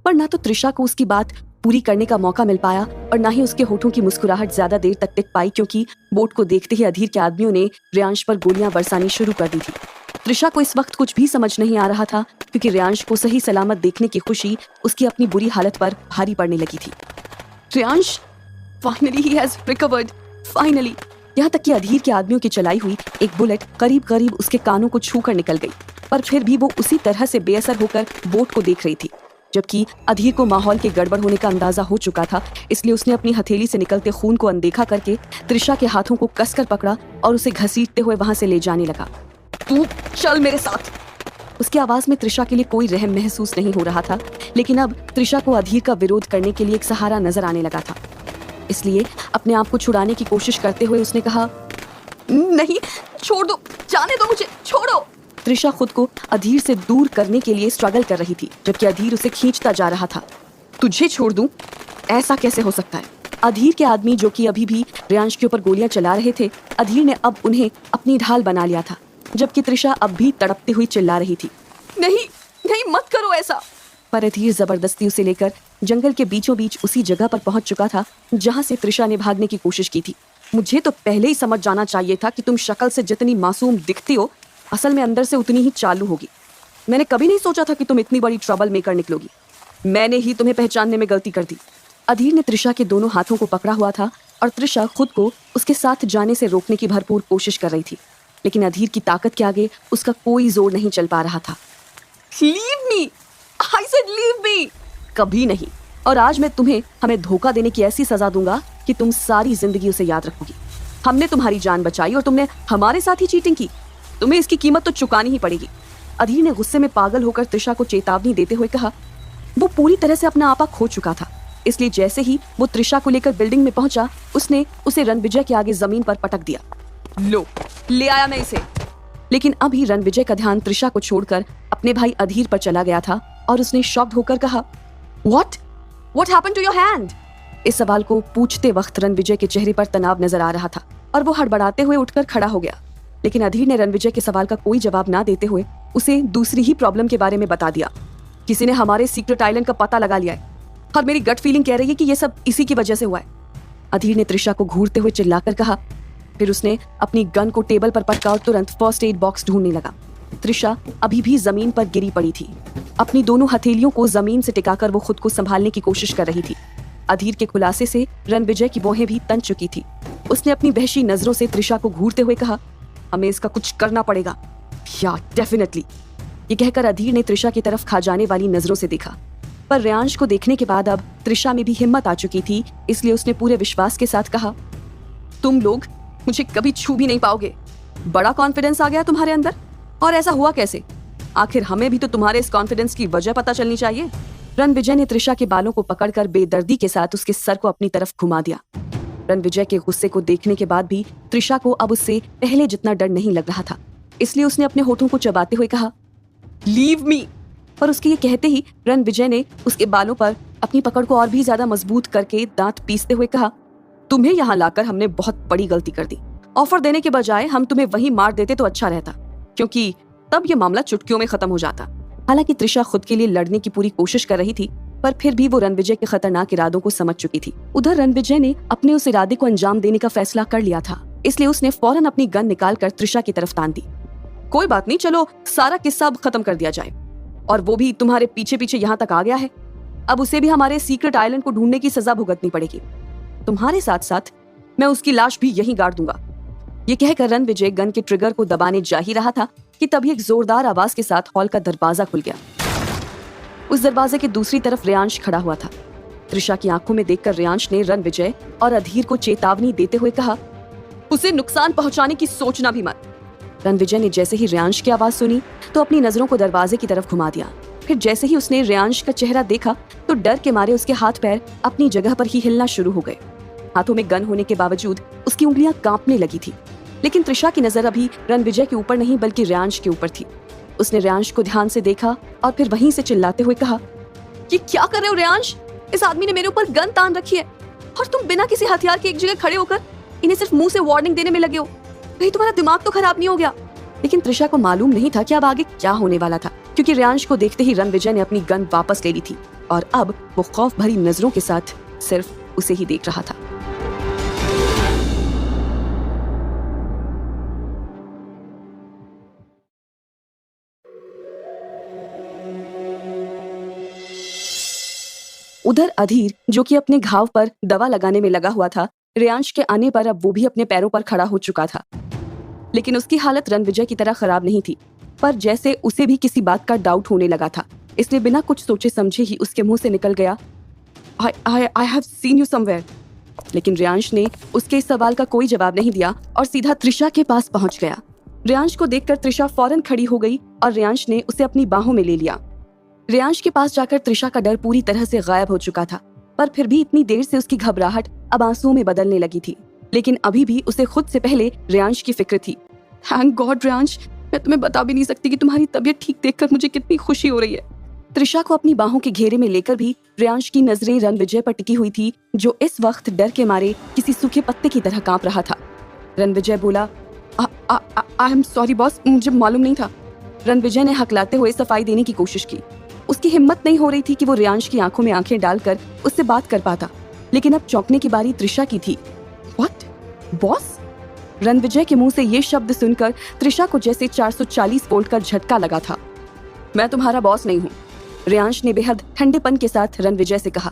पर ना तो त्रिशा को उसकी बात पूरी करने का मौका मिल पाया और ना ही उसके होठों की मुस्कुराहट ज्यादा देर तक टिक पाई, क्योंकि बोट को देखते ही अधीर के आदमियों ने रियांश पर गोलियां बरसानी शुरू कर दी थी। त्रिशा को इस वक्त कुछ भी समझ नहीं आ रहा था, क्योंकि रियांश को सही सलामत देखने की खुशी उसकी अपनी बुरी हालत पर भारी पड़ने लगी थी। Riyansh, finally he has recovered, finally. यहाँ तक कि अधीर के आदमियों की चलाई हुई एक बुलेट करीब करीब उसके कानों को छू कर निकल गई, पर फिर भी वो उसी तरह से बेअसर होकर बोट को देख रही थी। जबकि अधीर को माहौल के गड़बड़ होने का अंदाजा हो चुका था, इसलिए उसने अपनी हथेली से निकलते खून को अनदेखा करके त्रिशा के हाथों को कसकर पकड़ा और उसे घसीटते हुए वहां से ले जाने लगा। तू चल मेरे साथ। उसकी आवाज में त्रिशा के लिए कोई रहम महसूस नहीं हो रहा था, लेकिन अब त्रिशा को अधीर का विरोध करने के लिए एक सहारा नजर आने लगा था। इसलिए अपने आप को छुड़ाने की कोशिश करते हुए उसने कहा, नहीं, छोड़ दो, जाने दो मुझे, छोड़ो। त्रिशा खुद को अधीर से दूर करने के लिए स्ट्रगल कर रही थी, जबकि अधीर उसे खींचता जा रहा था। तुझे छोड़ दूं? ऐसा कैसे हो सकता है? अधीर के आदमी, जो कि अभी भी रियांश के ऊपर गोलियां चला रहे थे, अधीर ने अब उन्हें अपनी ढाल बना लिया था, जबकि त्रिशा अब भी तड़पती हुई चिल्ला रही थी, नहीं नहीं, मत करो ऐसा। पर अधीर जबरदस्ती उसे लेकर जंगल के बीचों बीच उसी जगह पर पहुंच चुका था जहां से त्रिशा ने भागने की कोशिश की थी। मुझे तो पहले ही समझ जाना चाहिए था कि तुम शक्ल से जितनी मासूम दिखती हो, असल में अंदर से उतनी ही चालू होगी। मैंने कभी नहीं सोचा था कि तुम इतनी बड़ी ट्रबल मेकर निकलोगी। मैंने ही तुम्हें पहचानने में गलती कर दी। अधीर ने त्रिशा के दोनों हाथों को पकड़ा हुआ था और त्रिशा खुद को उसके साथ जाने से रोकने की भरपूर कोशिश कर रही थी, लेकिन अधीर की ताकत के आगे उसका कोई जोर नहीं चल पा रहा था। Leave me, I said leave me. कभी नहीं। और आज मैं तुम्हें हमें धोखा देने की ऐसी सजा दूंगा कि तुम सारी जिंदगी उसे याद रखोगी। हमने तुम्हारी जान बचाई और तुमने हमारे साथ ही चीटिंग की। तुम्हें इसकी कीमत तो चुकानी ही पड़ेगी। अधीर ने गुस्से में पागल होकर त्रिशा को चेतावनी देते हुए कहा। वो पूरी तरह से अपना आपा खो चुका था, इसलिए जैसे ही वो त्रिशा को लेकर बिल्डिंग में पहुंचा, उसने उसे रणविजय के आगे जमीन पर पटक दिया। लो, ले आया मैं इसे। लेकिन अभी रणविजय का ध्यान त्रिशा को छोड़कर अपने भाई अधीर पर चला गया था और उसने शॉक्ड होकर कहा, What happened to your hand? इस सवाल को पूछते वक्त रणविजय के चेहरे पर तनाव नजर आ रहा था और वो हड़बड़ाते हुए उठकर खड़ा हो गया। लेकिन अधीर ने रणविजय के सवाल का कोई जवाब ना देते हुए उसे दूसरी ही प्रॉब्लम के बारे में बता दिया। किसी ने हमारे सीक्रेट आइलैंड का पता लगा लिया है और मेरी गट फीलिंग कह रही है कि ये सब इसी की वजह से हुआ है। अधीर ने त्रिशा को घूरते हुए चिल्लाकर कहा। फिर उसने अपनी गन को टेबल पर पटका और तुरंत फर्स्ट एड बॉक्स ढूंढने लगा। त्रिशा अभी भी जमीन पर गिरी पड़ी थी। अपनी दोनों हथेलियों को जमीन से टिकाकर वो खुद को संभालने की कोशिश कर रही थी। अधीर के खुलासे से रणविजय की भौहें भी तन चुकी थी। उसने अपनी वहशी नजरों से त्रिशा को घूरते हुए कहा, हमें इसका कुछ करना पड़ेगा। या डेफिनेटली। ये कहकर अधीर ने त्रिशा की तरफ खा जाने वाली नजरों से देखा, पर रियांश को देखने के बाद अब त्रिशा में भी हिम्मत आ चुकी थी, इसलिए उसने पूरे विश्वास के साथ कहा, तुम लोग मुझे कभी छू भी नहीं पाओगे। बड़ा कॉन्फिडेंस आ गया तुम्हारे अंदर। और ऐसा हुआ कैसे? आखिर हमें भी तो तुम्हारे इस कॉन्फिडेंस की वजह पता चलनी चाहिए। रणविजय ने त्रिशा के बालों को पकड़कर बेदर्दी के साथ उसके सर को अपनी तरफ घुमा दिया। रणविजय के गुस्से को देखने के बाद भी त्रिशा को अब उससे पहले जितना डर नहीं लग रहा था, इसलिए उसने अपने होठों को चबाते हुए कहा, लीव मी। पर उसके ये कहते ही रणविजय ने उसके बालों पर अपनी पकड़ को और भी ज्यादा मजबूत करके दांत पीसते हुए कहा, तुम्हें यहाँ लाकर हमने बहुत बड़ी गलती कर दी। ऑफर देने के बजाय हम तुम्हें वहीं मार देते तो अच्छा रहता, क्योंकि तब ये मामला चुटकियों में खत्म हो जाता। हालांकि त्रिशा खुद के लिए लड़ने की पूरी कोशिश कर रही थी, पर फिर भी वो रणविजय के खतरनाक इरादों को समझ चुकी थी। उधर रणविजय ने अपने उस इरादे को अंजाम देने का फैसला कर लिया था, इसलिए उसने फौरन अपनी गन निकालकर त्रिशा की तरफ तान दी। कोई बात नहीं, चलो सारा किस्सा अब खत्म कर दिया जाए। और वो भी तुम्हारे पीछे पीछे यहाँ तक आ गया है, अब उसे भी हमारे सीक्रेट आइलैंड को ढूंढने की सजा भुगतनी पड़ेगी। तुम्हारे साथ साथ मैं उसकी लाश भी यहीं गाड़ दूंगा। ये कहकर रणविजय गन के ट्रिगर को दबाने जा ही रहा था कि तभी एक जोरदार आवाज के साथ हॉल का दरवाजा खुल गया। उस दरवाजे के दूसरी तरफ रियांश खड़ा हुआ था। त्रिशा की आंखों में देखकर रियांश ने रणविजय और अधीर को चेतावनी देते हुए कहा, उसे नुकसान पहुंचाने की सोचना भी मत। रणविजय ने जैसे ही रियांश की आवाज सुनी तो अपनी नजरों को दरवाजे की तरफ घुमा दिया। फिर जैसे ही उसने रेयांश का चेहरा देखा तो डर के मारे उसके हाथ पैर अपनी जगह पर ही हिलना शुरू हो गए। हाथों में गन होने के बावजूद उसकी उंगलियां कांपने लगी थी। लेकिन त्रिशा की नजर अभी रणविजय के ऊपर नहीं बल्कि रेयांश के ऊपर थी। उसने रेयांश को ध्यान से देखा और फिर वहीं से चिल्लाते हुए कहा, ये क्या कर रहे हो रेयांश? इस आदमी ने मेरे ऊपर गन तान रखी है और तुम बिना किसी हथियार के एक जगह खड़े होकर इन्हें सिर्फ मुंह से वार्निंग देने में लगे हो। कहीं तुम्हारा दिमाग तो खराब नहीं हो गया? लेकिन त्रिशा को मालूम नहीं था कि अब आगे क्या होने वाला था, क्योंकि रेयांश को देखते ही रणविजय ने अपनी गन वापस ले ली थी और अब वो खौफ भरी नजरों के साथ सिर्फ उसे ही देख रहा था। उधर अधीर, जो कि अपने घाव पर दवा लगाने में लगा हुआ था, रेयांश के आने पर अब वो भी अपने पैरों पर खड़ा हो चुका था। लेकिन उसकी हालत रणविजय की तरह खराब नहीं थी, पर जैसे उसे भी किसी बात का डाउट होने लगा था, इसलिए बिना कुछ सोचे समझे ही उसके मुंह से निकल गया, I have seen you somewhere। लेकिन रेयांश ने उसके इस सवाल का कोई जवाब नहीं दिया और सीधा त्रिशा के पास पहुंच गया। रेयांश को देखकर त्रिशा फौरन खड़ी हो गई और रेयांश ने उसे अपनी बाहों में ले लिया। रेयांश के पास जाकर त्रिशा का डर पूरी तरह से गायब हो चुका था, पर फिर भी इतनी देर से उसकी घबराहट अब आंसुओं में बदलने लगी थी। लेकिन अभी भी उसे खुद से पहले रेयांश की फिक्र थी। थैंक गॉड रेयांश, मैं तुम्हें बता भी नहीं सकती कि तुम्हारी तबीयत ठीक देखकर मुझे कितनी खुशी हो रही है। त्रिशा को अपनी बाहों के घेरे में लेकर भी रेयांश की नजरें रणविजय पर टिकी हुई थी, जो इस वक्त डर के मारे किसी सूखे पत्ते की तरह कांप रहा था। रणविजय बोला, आई एम सॉरी बॉस, मुझे मालूम नहीं था। रणविजय ने हकलाते हुए सफाई देने की कोशिश की। उसकी हिम्मत नहीं हो रही थी कि वो रेयांश की आंखों में आंखें डालकर उससे बात कर पाता, लेकिन अब चौंकने की बारी त्रिशा की थी। What boss? रणविजय के मुंह से ये शब्द सुनकर त्रिशा को जैसे 440 वोल्ट का झटका लगा था। मैं तुम्हारा बॉस नहीं हूँ, रेयांश ने बेहद ठंडेपन के साथ रणविजय से कहा।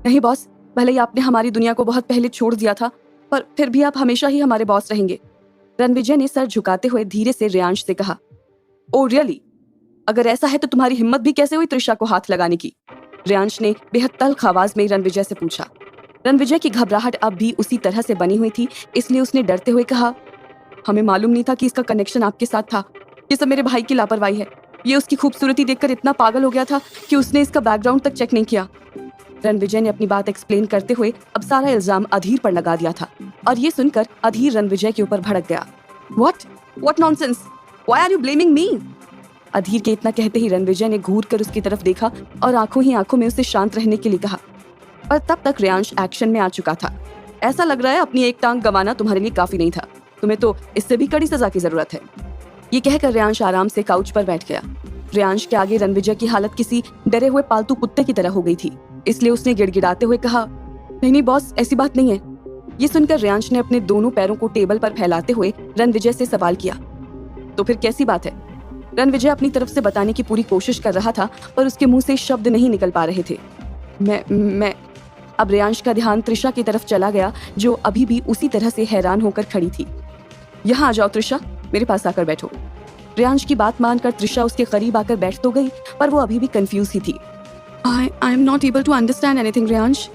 नहीं बॉस, भले ही आपने हमारी दुनिया को बहुत पहले छोड़ दिया था, पर फिर भी आप हमेशा ही हमारे बॉस रहेंगे। रणविजय ने सर झुकाते हुए धीरे से रेयांश से कहा। Oh really? अगर ऐसा है तो तुम्हारी हिम्मत भी कैसे हुई त्रिशा को हाथ लगाने की? रेयांश ने बेहद तल्ख आवाज में रणविजय से पूछा। रणविजय की घबराहट अब भी उसी तरह से बनी हुई थी, इसलिए उसने डरते हुए कहा, हमें मालूम नहीं था कि इसका कनेक्शन आपके साथ था। ये सब मेरे भाई की लापरवाही है। ये उसकी खूबसूरती देखकर इतना पागल हो गया था कि उसने इसका बैकग्राउंड तक चेक नहीं किया। रणविजय ने अपनी बात एक्सप्लेन करते हुए अब सारा इल्जाम अधीर पर लगा दिया था, और ये सुनकर अधीर रणविजय के ऊपर भड़क गया। What nonsense? Why are you blaming me? अधीर के इतना कहते ही रणविजय ने घूर कर उसकी तरफ देखा और आंखों ही आंखों में उसे शांत रहने के लिए कहा। और तब तक रेयांश एक्शन में आ चुका था। ऐसा लग रहा है अपनी एक टांग गंवाना तुम्हारे लिए काफी नहीं था, तुम्हें तो इससे भी कड़ी सजा की जरूरत है। ये कहकर रेयांश आराम से काउच पर बैठ गया। रेयांश के आगे रणविजय की हालत किसी डरे हुए पालतू कुत्ते की तरह हो गई थी, इसलिए उसने गिड़गिड़ाते हुए कहा, नहीं बॉस, ऐसी बात नहीं है। ये सुनकर रेयांश ने अपने दोनों पैरों को टेबल पर फैलाते हुए रणविजय से सवाल किया, तो फिर कैसी बात है? रणविजय अपनी तरफ से बताने की पूरी कोशिश कर रहा था, पर उसके मुंह से शब्द नहीं निकल पा रहे थे। मैं अब रेयांश का ध्यान त्रिशा की तरफ चला गया, जो अभी भी उसी तरह से हैरान होकर खड़ी थी। यहाँ आ जाओ त्रिशा, मेरे पास आकर बैठो। रेयांश की बात मानकर त्रिशा उसके करीब आकर बैठ तो गई, पर वो अभी भी कंफ्यूज ही थी। I am not able to understand anything Reyansh.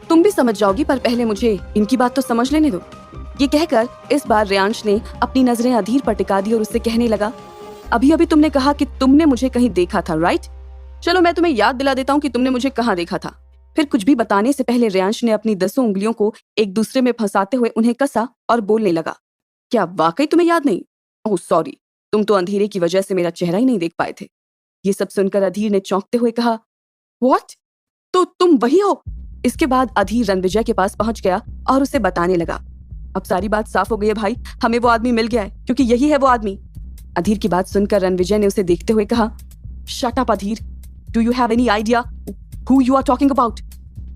तुम भी समझ जाओगी, पर पहले मुझे इनकी बात तो समझ लेने दो। ये कहकर इस बार रेयांश ने अपनी नजरें अधीर पर टिका दी और उससे कहने लगा, अभी तुमने कहा कि तुमने मुझे कहीं देखा था, राइट? चलो मैं तुम्हें याद दिला देता हूँ कि तुमने मुझे कहाँ देखा था। फिर कुछ भी बताने से पहले रेयांश ने अपनी 10 उंगलियों को एक दूसरे में फंसाते हुए उन्हें कसा और बोलने लगा, क्या वाकई तुम्हें याद नहीं? ओह सॉरी, तुम तो अंधेरे की वजह से मेरा चेहरा ही नहीं देख पाए थे। ये सब सुनकर अधीर ने चौंकते हुए कहा, व्हाट? तो तुम वही हो? इसके बाद अधीर रणविजय के पास पहुंच गया और उसे बताने लगा, अब सारी बात साफ हो गई है भाई, हमें वो आदमी मिल गया है, क्योंकि यही है वो आदमी। अधीर की बात सुनकर रणविजय ने उसे देखते हुए कहा, shut up Adhir, do you have any idea who you are talking about?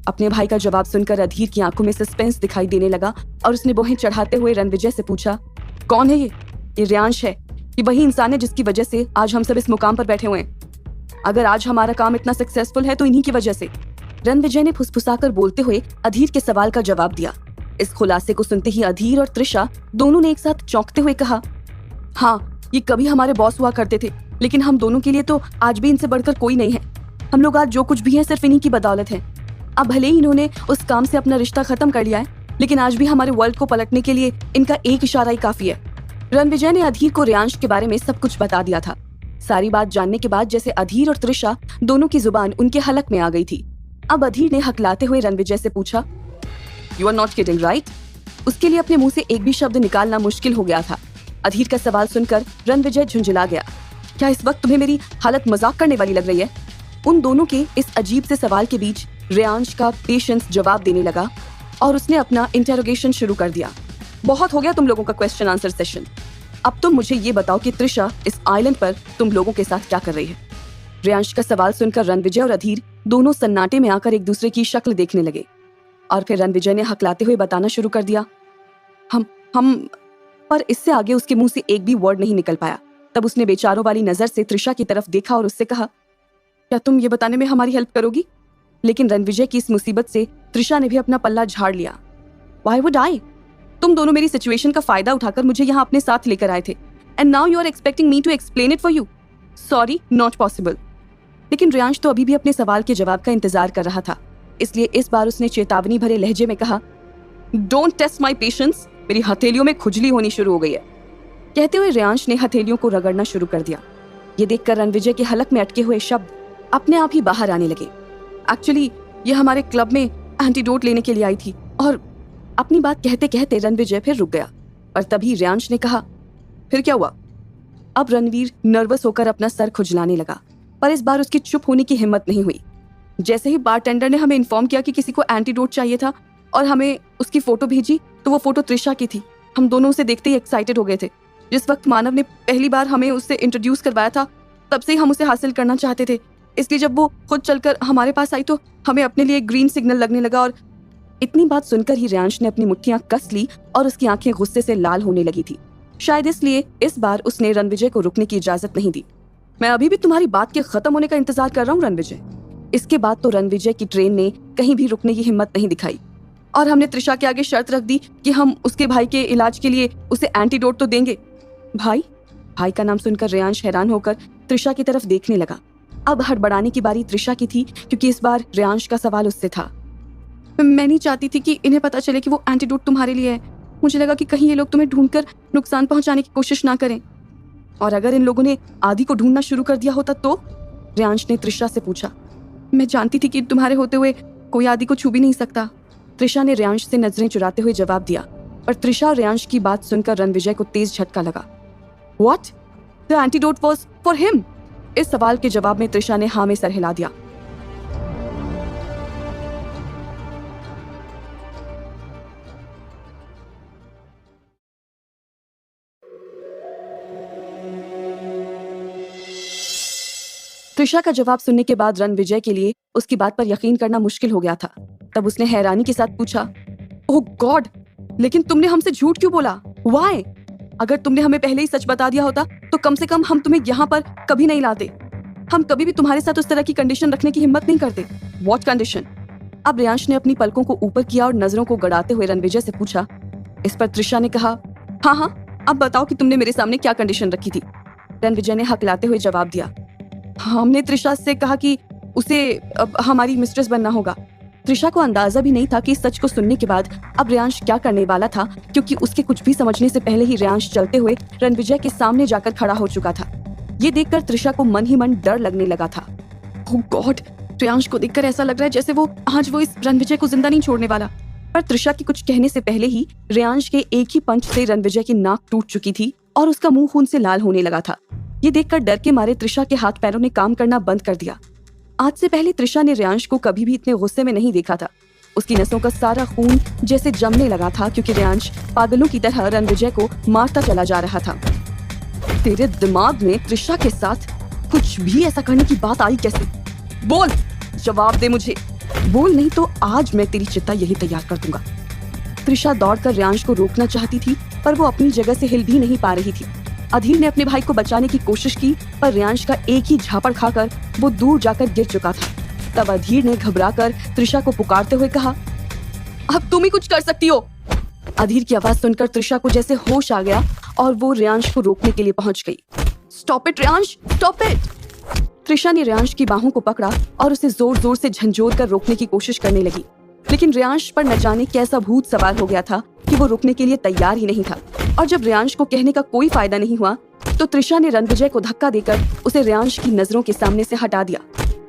अपने भाई का जवाब सुनकर अधीर की आंखों में सस्पेंस दिखाई देने लगा और उसने बोहें चढ़ाते हुए रणविजय से पूछा, कौन है ये? ये रेयांश है, ये वही इंसान है जिसकी वजह से आज हम सब इस मुकाम पर बैठे हुए हैं। अगर आज हमारा काम इतना सक्सेसफुल है तो इन्हीं की वजह से। रणविजय ने फुसफुसाकर बोलते हुए अधीर के सवाल का जवाब दिया। इस खुलासे को सुनते ही अधीर और त्रिशा दोनों ने एक साथ चौंकते हुए कहा, हाँ, ये कभी हमारे बॉस हुआ करते थे, लेकिन हम दोनों के लिए तो आज भी इनसे बढ़कर कोई नहीं है। हम लोग आज जो कुछ भी हैं सिर्फ इन्हीं की बदौलत है। अब भले ही इन्होंने उस काम से अपना रिश्ता खत्म कर लिया है, लेकिन आज भी हमारे वर्ल्ड को पलटने के लिए इनका एक इशारा ही काफी है। रणविजय ने अधीर को रेयांश के बारे में सब कुछ बता दिया था। सारी बात जानने के बाद जैसे अधीर और त्रिशा दोनों की जुबान उनके हलक में आ गई थी। अब अधीर ने हकलाते हुए रणविजय से पूछा, you are not kidding right? उसके लिए अपने मुंह से एक भी शब्द निकालना मुश्किल हो गया था। अधीर का सवाल सुनकर रणविजय झुंझुला गया। क्या इस वक्त तुम्हें मेरी हालत मजाक करने वाली लग रही है? उन दोनों के इस अजीब से सवाल के बीच रेयांश का पेशेंस जवाब देने लगा और उसने अपना इंटेरोगेशन शुरू कर दिया। बहुत हो गया तुम लोगों का क्वेश्चन आंसर सेशन। अब तुम मुझे ये बताओ कि त्रिशा इस आइलैंड पर तुम लोगों के साथ क्या कर रही है? रेयांश का सवाल सुनकर रणविजय और अधीर दोनों सन्नाटे में आकर एक दूसरे की शक्ल देखने लगे और फिर रणविजय ने हकलाते हुए बताना शुरू कर दिया, हम पर इससे आगे उसके मुंह से एक भी वर्ड नहीं निकल पाया। तब उसने बेचारों वाली नजर से त्रिशा की तरफ देखा और उससे कहा, क्या तुम ये बताने में हमारी हेल्प करोगी? लेकिन रणविजय की इस मुसीबत से त्रिशा ने भी अपना पल्ला झाड़ लिया। Why would I? तुम दोनों मेरी सिचुएशन का फायदा उठाकर मुझे यहाँ अपने साथ लेकर आए थे and now you are expecting me to explain it for you. Sorry, not possible. लेकिन रेयांश तो अभी भी अपने सवाल के जवाब का इंतजार कर रहा था, इसलिए इस बार उसने चेतावनी भरे लहजे में कहा, डोंट टेस्ट माई पेशेंस, मेरी हथेलियों में खुजली होनी शुरू हो गई है। कहते हुए रेयांश ने हथेलियों को रगड़ना शुरू कर दिया। ये देखकर रणविजय के हलक में अटके हुए शब्द अपने आप ही बाहर आने लगे। एक्चुअली ये हमारे क्लब में एंटीडोट लेने के लिए आई थी। और अपनी बात कहते कहते रणविजय फिर रुक गया और तभी रेयांश ने कहा, फिर क्या हुआ? अब रणवीर नर्वस होकर अपना सर खुजलाने लगा, पर इस बार उसकी चुप होने की हिम्मत नहीं हुई। जैसे ही बारटेंडर ने हमें इन्फॉर्म किया कि किसी को एंटीडोट चाहिए था और हमें उसकी फोटो भेजी तो वो फोटो त्रिशा की थी। हम दोनों उसे देखते ही एक्साइटेड हो गए थे। जिस वक्त मानव ने पहली बार हमें उससे इंट्रोड्यूस करवाया था तब से ही हम उसे हासिल करना चाहते थे। इसलिए जब वो खुद चलकर हमारे पास आई तो हमें अपने लिए ग्रीन सिग्नल लगने लगा। और इतनी बात सुनकर ही रेयांश ने अपनी मुट्ठियां कस ली और उसकी आंखें गुस्से से लाल होने लगी थी। शायद इसलिए इस बार उसने रणविजय को रुकने की इजाजत नहीं दी। मैं अभी भी तुम्हारी बात के खत्म होने का इंतजार कर रहा हूँ रणविजय। इसके बाद तो रणविजय की ट्रेन ने कहीं भी रुकने की हिम्मत नहीं दिखाई और हमने त्रिशा के आगे शर्त रख दी कि हम उसके भाई के इलाज के लिए उसे एंटीडोट तो देंगे। भाई का नाम सुनकर रेयांश हैरान होकर त्रिशा की तरफ देखने लगा। अब हड़बड़ाने की बारी त्रिशा की थी क्योंकि इस बार रेयांश का सवाल उससे था। मैं नहीं चाहती थी कि इन्हें पता चले कि वो एंटीडोट तुम्हारे लिए है। मुझे लगा कि कहीं ये लोग तुम्हें ढूंढकर नुकसान पहुंचाने की कोशिश ना करें। और अगर इन लोगों ने आदि को ढूंढना शुरू कर दिया होता तो? रेयांश ने त्रिशा से पूछा। मैं जानती थी कि तुम्हारे होते हुए कोई आदि को छू भी नहीं सकता। त्रिशा ने रेयांश से नजरें चुराते हुए जवाब दिया। पर त्रिशा और रेयांश की बात सुनकर रणविजय को तेज झटका लगा। What? The antidote was for him? इस सवाल के जवाब में त्रिशा ने हाँ में सर हिला दिया। त्रिशा का जवाब सुनने के बाद रणविजय के लिए उसकी बात पर यकीन करना मुश्किल हो गया था। तब उसने हैरानी के साथ पूछा, ओह गॉड, लेकिन तुमने हमसे झूठ क्यों बोला? व्हाई? अगर तुमने हमें पहले ही सच बता दिया होता तो कम से कम हम तुम्हें यहाँ पर कभी नहीं लाते। हम कभी भी तुम्हारे साथ उस तरह की कंडीशन रखने की हिम्मत नहीं करते। What condition? अब रेयांश ने अपनी पलकों को ऊपर किया और नजरों को गड़ाते हुए रणविजय से पूछा। इस पर त्रिशा ने कहा, हाँ, अब बताओ कि तुमने मेरे सामने क्या कंडीशन रखी थी। रणविजय ने हकलाते हुए जवाब दिया, हमने त्रिशा से कहा कि उसे हमारी मिस्ट्रेस बनना होगा। त्रिशा को अंदाजा भी नहीं था कि सच को सुनने के बाद अब रेयांश क्या करने वाला था, क्योंकि उसके कुछ भी समझने से पहले ही रेयांश चलते हुए रणविजय के सामने जाकर खड़ा हो चुका था। ये देखकर त्रिशा को मन ही मन डर लगने लगा था। ओह गॉड, रेयांश को देखकर ऐसा लग रहा है जैसे आज वो इस रणविजय को जिंदा नहीं छोड़ने वाला। पर त्रिशा के कुछ कहने से पहले ही रेयांश के एक ही पंच से रणविजय की नाक टूट चुकी थी और उसका मुंह खून से लाल होने लगा था। ये देखकर डर के मारे त्रिशा के हाथ पैरों ने काम करना बंद कर दिया। आज से पहले त्रिशा ने रेयांश को कभी भी इतने गुस्से में नहीं देखा था। उसकी नसों का सारा खून जैसे जमने लगा था क्योंकि रेयांश पागलों की तरह रणविजय को मारता चला जा रहा था। तेरे दिमाग में त्रिशा के साथ कुछ भी ऐसा करने की बात आई कैसे? बोल, जवाब दे मुझे। बोल नहीं तो आज मैं तेरी चिता यही तैयार कर दूंगा। त्रिशा दौड़कर रेयांश को रोकना चाहती थी पर वो अपनी जगह से हिल भी नहीं पा रही थी। अधीर ने अपने भाई को बचाने की कोशिश की पर रेयांश का एक ही झापड़ खाकर वो दूर जाकर गिर चुका था। तब अधीर ने घबराकर त्रिशा को पुकारते हुए कहा, अब तुम ही कुछ कर सकती हो। अधीर की आवाज सुनकर त्रिशा को जैसे होश आ गया और वो रेयांश को रोकने के लिए पहुंच गई। Stop it Reyansh, stop it. Trisha ने रेयांश की बाहों को पकड़ा और उसे जोर जोर से झंझोर कर रोकने की कोशिश करने लगी, लेकिन रेयांश पर न जाने कैसा भूत सवार हो गया था कि वो रुकने के लिए तैयार ही नहीं था। और जब रेयांश को कहने का कोई फायदा नहीं हुआ तो त्रिशा ने रणविजय को धक्का देकर उसे रेयांश की नजरों के सामने से हटा दिया।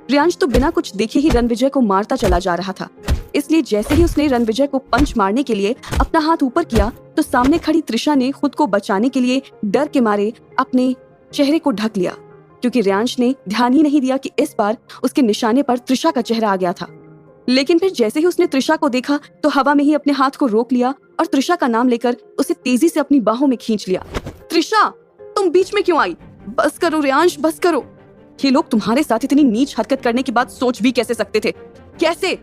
रेयांश तो बिना कुछ देखे ही रणविजय को मारता चला जा रहा था, इसलिए जैसे ही उसने रणविजय को पंच मारने के लिए अपना हाथ ऊपर किया तो सामने खड़ी त्रिशा ने खुद को बचाने के लिए डर के मारे अपने चेहरे को ढक लिया, क्योंकि रेयांश ने ध्यान ही नहीं दिया कि इस बार उसके निशाने पर त्रिशा का चेहरा आ गया था। लेकिन फिर जैसे ही उसने त्रिशा को देखा तो हवा में ही अपने हाथ को रोक लिया और त्रिशा का नाम लेकर उसे तेजी से अपनी बाहों में खींच लिया। त्रिशा, तुम बीच में क्यों आई? बस करो रेयांश, बस करो। ये लोग तुम्हारे साथ इतनी नीच हरकत करने के बाद सोच भी कैसे सकते थे? कैसे?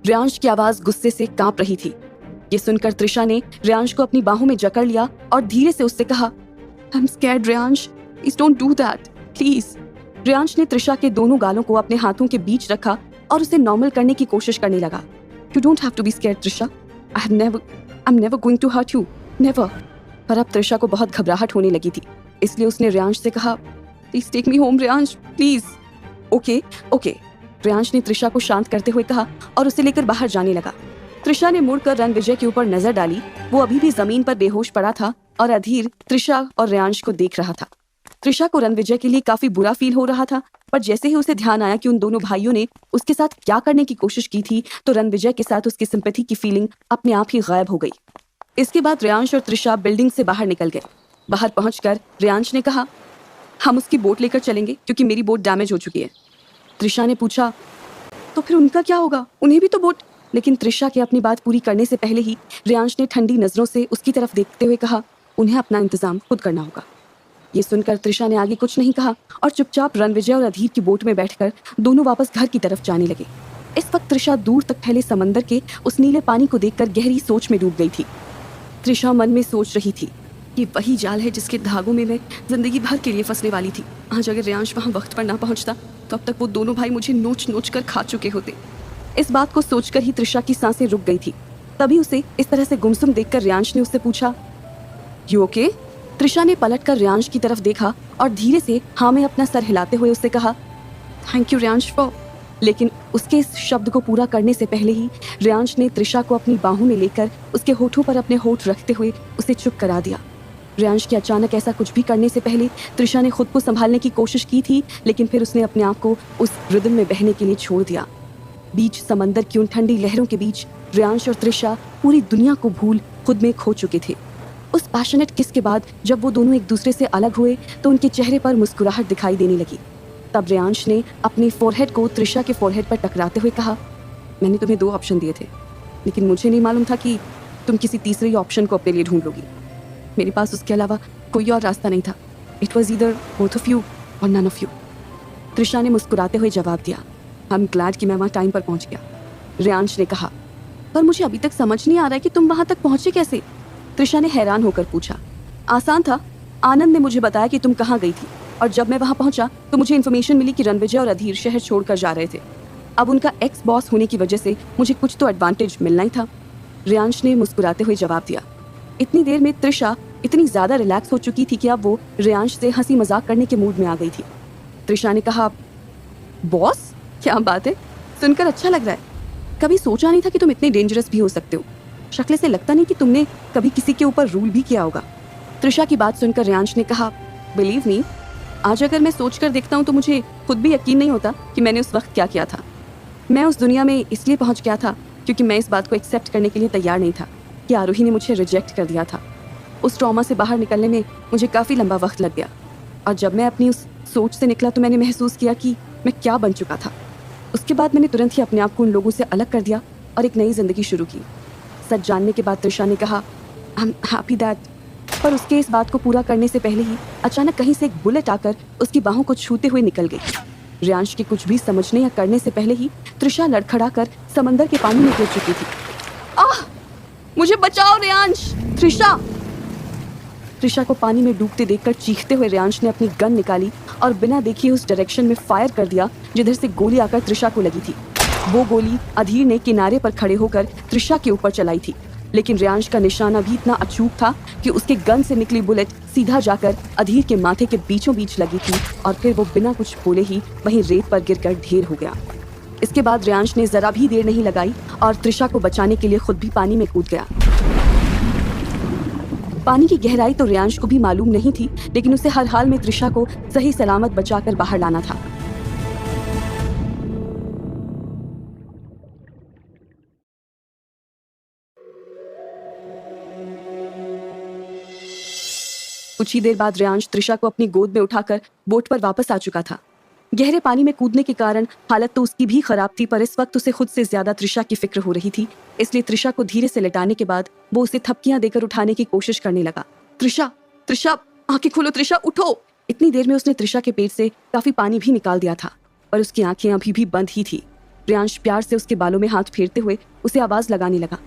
रेयांश की आवाज गुस्से से कांप रही थी। ये सुनकर त्रिशा ने रेयांश को अपनी बाहों में जकड़ लिया और धीरे से उससे कहा, I am scared Reyansh, please don't do that, please. Reyansh ने त्रिशा के दोनों गालों को अपने हाथों के बीच रखा और उसे नॉर्मल करने की कोशिश करने लगा। You don't have to be scared Trisha, I am never going to hurt you, never. पर अब त्रिशा को बहुत घबराहट होने लगी थी, इसलिए उसने रेयांश से कहा, please take me home Reyansh, please. Okay okay, Reyansh ने त्रिशा को शांत करते हुए कहा और उसे लेकर बाहर जाने लगा। त्रिशा ने मुड़कर रणविजय के ऊपर नजर डाली। वो अभी भी जमीन पर बेहोश पड़ा था और अधीर त्रिशा और रेयांश को देख रहा था। त्रिशा को रणविजय के लिए काफी बुरा फील हो रहा था, पर जैसे ही उसे ध्यान आया कि उन दोनों भाइयों ने उसके साथ क्या करने की कोशिश की थी तो रणविजय के साथ उसकी सिंपैथी की फीलिंग अपने आप ही गायब हो गई। इसके बाद रेयांश और त्रिशा बिल्डिंग से बाहर निकल गए। बाहर पहुंचकर रेयांश ने कहा, हम उसकी बोट लेकर चलेंगे क्योंकि मेरी बोट डैमेज हो चुकी है। त्रिशा ने पूछा, तो फिर उनका क्या होगा? उन्हें भी तो बोट। लेकिन त्रिशा के अपनी बात पूरी करने से पहले ही रेयांश ने ठंडी नजरों से उसकी तरफ देखते हुए कहा, उन्हें अपना इंतजाम खुद करना होगा। ये सुनकर त्रिशा ने आगे कुछ नहीं कहा और चुपचाप रणविजय और अधीर की बोट में बैठकर दोनों वापस घर की तरफ जाने लगे। इस वक्त त्रिशा दूर तक फैले समंदर के उस नीले पानी को देखकर गहरी सोच में डूब गई थी। त्रिशा मन में सोच रही थी, ये वही जाल है जिसके धागों में मैं जिंदगी भर के लिए फंसने वाली थी। आज अगर रेयांश वहां वक्त पर ना पहुंचता तो अब तक वो दोनों भाई मुझे नोच नोच कर खा चुके होते। इस बात को सोचकर ही त्रिशा की सांसें रुक गई थी। तभी उसे इस तरह से गुमसुम देखकर रेयांश ने उससे पूछा, यू ओके? त्रिशा ने पलटकर रेयांश की तरफ देखा और धीरे से हाँ में अपना सर हिलाते हुए उससे कहा, थैंक यू रेयांश फॉर। लेकिन उसके इस शब्द को पूरा करने से पहले ही रेयांश ने त्रिशा को अपनी बाहों में लेकर उसके होठों पर अपने होठ रखते हुए उसे चुप करा दिया। रेयांश के अचानक ऐसा कुछ भी करने से पहले त्रिशा ने खुद को संभालने की कोशिश की थी, लेकिन फिर उसने अपने आप को उस रिदम में बहने के लिए छोड़ दिया। बीच समंदर की उन ठंडी लहरों के बीच रेयांश और त्रिशा पूरी दुनिया को भूल खुद में खो चुके थे। उस पैशनेट किस के बाद जब वो दोनों एक दूसरे से अलग हुए तो उनके चेहरे पर मुस्कुराहट दिखाई देने लगी। तब रेयांश ने अपनी फोरहेड को त्रिशा के फोरहेड पर टकराते हुए कहा, मैंने तुम्हें 2 ऑप्शन दिए थे, लेकिन मुझे नहीं मालूम था कि तुम किसी तीसरे ऑप्शन को अपने लिए ढूंढ लोगी। मेरे पास उसके अलावा कोई और रास्ता नहीं था। It was either both of you और नन ऑफ यू। त्रिशा ने मुस्कुराते हुए जवाब दिया, आई एम ग्लैड कि मैं वहाँ टाइम पर पहुँच गया। रेयांश ने कहा, पर मुझे अभी तक समझ नहीं आ रहा है कि तुम वहाँ तक पहुँचे कैसे? त्रिशा ने हैरान होकर पूछा। आसान था, आनंद ने मुझे बताया कि तुम कहाँ गई थी और जब मैं वहाँ पहुँचा तो मुझे इन्फॉर्मेशन मिली कि रणविजय और अधीर शहर छोड़कर जा रहे थे। अब उनका एक्स बॉस होने की वजह से मुझे कुछ तो एडवांटेज मिलना ही था। रेयांश ने मुस्कुराते हुए जवाब दिया। इतनी देर में त्रिशा इतनी ज्यादा रिलैक्स हो चुकी थी कि अब वो रेयांश से हंसी मजाक करने के मूड में आ गई थी। त्रिशा ने कहा, बॉस? क्या बात है, सुनकर अच्छा लग रहा है। कभी सोचा नहीं था कि तुम इतने डेंजरस भी हो सकते हो। शक्ल से लगता नहीं कि तुमने कभी किसी के ऊपर रूल भी किया होगा। त्रिशा की बात सुनकर रेयांश ने कहा, बिलीव मी, आज अगर मैं सोच कर देखता हूँ तो मुझे खुद भी यकीन नहीं होता कि मैंने उस वक्त क्या किया था। मैं उस दुनिया में इसलिए पहुँच गया था क्योंकि मैं इस बात को एक्सेप्ट करने के लिए तैयार नहीं था कि आरोही ने मुझे रिजेक्ट कर दिया था। उस ट्रॉमा से बाहर निकलने में मुझे काफ़ी लंबा वक्त लग गया और जब मैं अपनी उस सोच से निकला तो मैंने महसूस किया कि मैं क्या बन चुका था। उसके बाद मैंने तुरंत ही अपने आप को उन लोगों से अलग कर दिया और एक नई जिंदगी शुरू की। सच जानने के बाद त्रिशा ने कहा, आई एम हैप्पी दैट। पर उसके इस बात को पूरा करने से पहले ही अचानक कहीं से एक बुलेट आकर उसकी बाहों को छूते हुए निकल गई। रेयांश के कुछ भी समझने या करने से पहले ही त्रिशा लड़खड़ाकर समंदर के पानी में गिर चुकी थी। आह! मुझे बचाओ रेयांश! त्रिशा को पानी में डूबते देखकर चीखते हुए रेयांश ने अपनी गन निकाली और बिना देखे उस डायरेक्शन में फायर कर दिया जिधर से गोली आकर त्रिशा को लगी थी। वो गोली अधीर ने किनारे पर खड़े होकर त्रिशा के ऊपर चलाई थी, लेकिन रेयांश का निशाना भी इतना अचूक था कि उसके गन से निकली बुलेट सीधा जाकर अधीर के माथे के बीचों बीच लगी थी और फिर वो बिना कुछ बोले ही वहीं रेत पर गिरकर ढेर हो गया। इसके बाद रेयांश ने जरा भी देर नहीं लगाई और त्रिशा को बचाने के लिए खुद भी पानी में कूद गया। पानी की गहराई तो रियांश को भी मालूम नहीं थी, लेकिन उसे हर हाल में त्रिशा को सही सलामत बचाकर बाहर लाना था। कुछ ही देर बाद रियांश त्रिशा को अपनी गोद में उठाकर बोट पर वापस आ चुका था। गहरे पानी में कूदने के कारण हालत तो उसकी भी खराब थी, पर इस वक्त उसे खुद से ज्यादा त्रिशा की फिक्र हो रही थी। इसलिए त्रिशा को धीरे से लेटाने के बाद वो उसे थपकियां देकर उठाने की कोशिश करने लगा। त्रिशा, त्रिशा, आंखें खोलो त्रिशा, उठो। इतनी देर में उसने त्रिशा के पेट से काफी पानी भी निकाल दिया था, पर उसकी आंखें अभी भी बंद ही थी। रियांश प्यार से उसके बालों में हाथ फेरते हुए उसे आवाज लगाने लगा,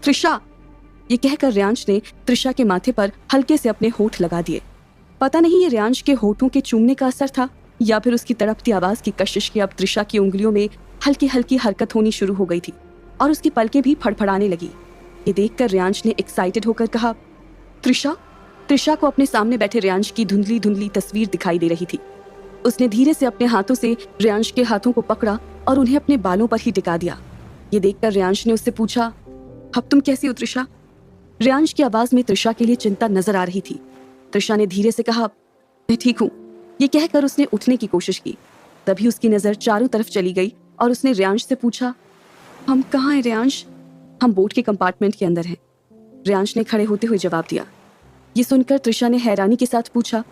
त्रिशा। ये कहकर रियांश ने त्रिशा के माथे पर हल्के से अपने होठ लगा दिए। पता नहीं ये रियांश के होठों के चूमने का असर था या फिर उसकी तड़पती आवाज की कशिश की अब त्रिशा की उंगलियों में हल्की हल्की हरकत होनी शुरू हो गई थी और उसकी पलकें भी फड़फड़ाने लगी। ये देखकर रियांश ने एक्साइटेड होकर कहा, त्रिशा। त्रिशा को अपने सामने बैठे रियांश की धुंधली धुंधली तस्वीर दिखाई दे रही थी। उसने धीरे से अपने हाथों से रियांश के हाथों को पकड़ा और उन्हें अपने बालों पर ही टिका दिया। ये देखकर रियांश ने उससे पूछा, अब तुम कैसी हो त्रिशा? रियांश की आवाज में त्रिशा के लिए चिंता नजर आ रही थी। त्रिशा ने धीरे से कहा, मैं ठीक हूँ। ये कहकर उसने उठने की कोशिश की। तभी उसकी नजर चारों तरफ चली गई और उसने रियांश से पूछा, हम कहाँ हैं रियांश? हम बोट के कंपार्टमेंट के अंदर हैं। रियांश ने खड़े होते हुए जवाब दिया। ये सुनकर त्रिशा ने हैरानी के साथ पूछा,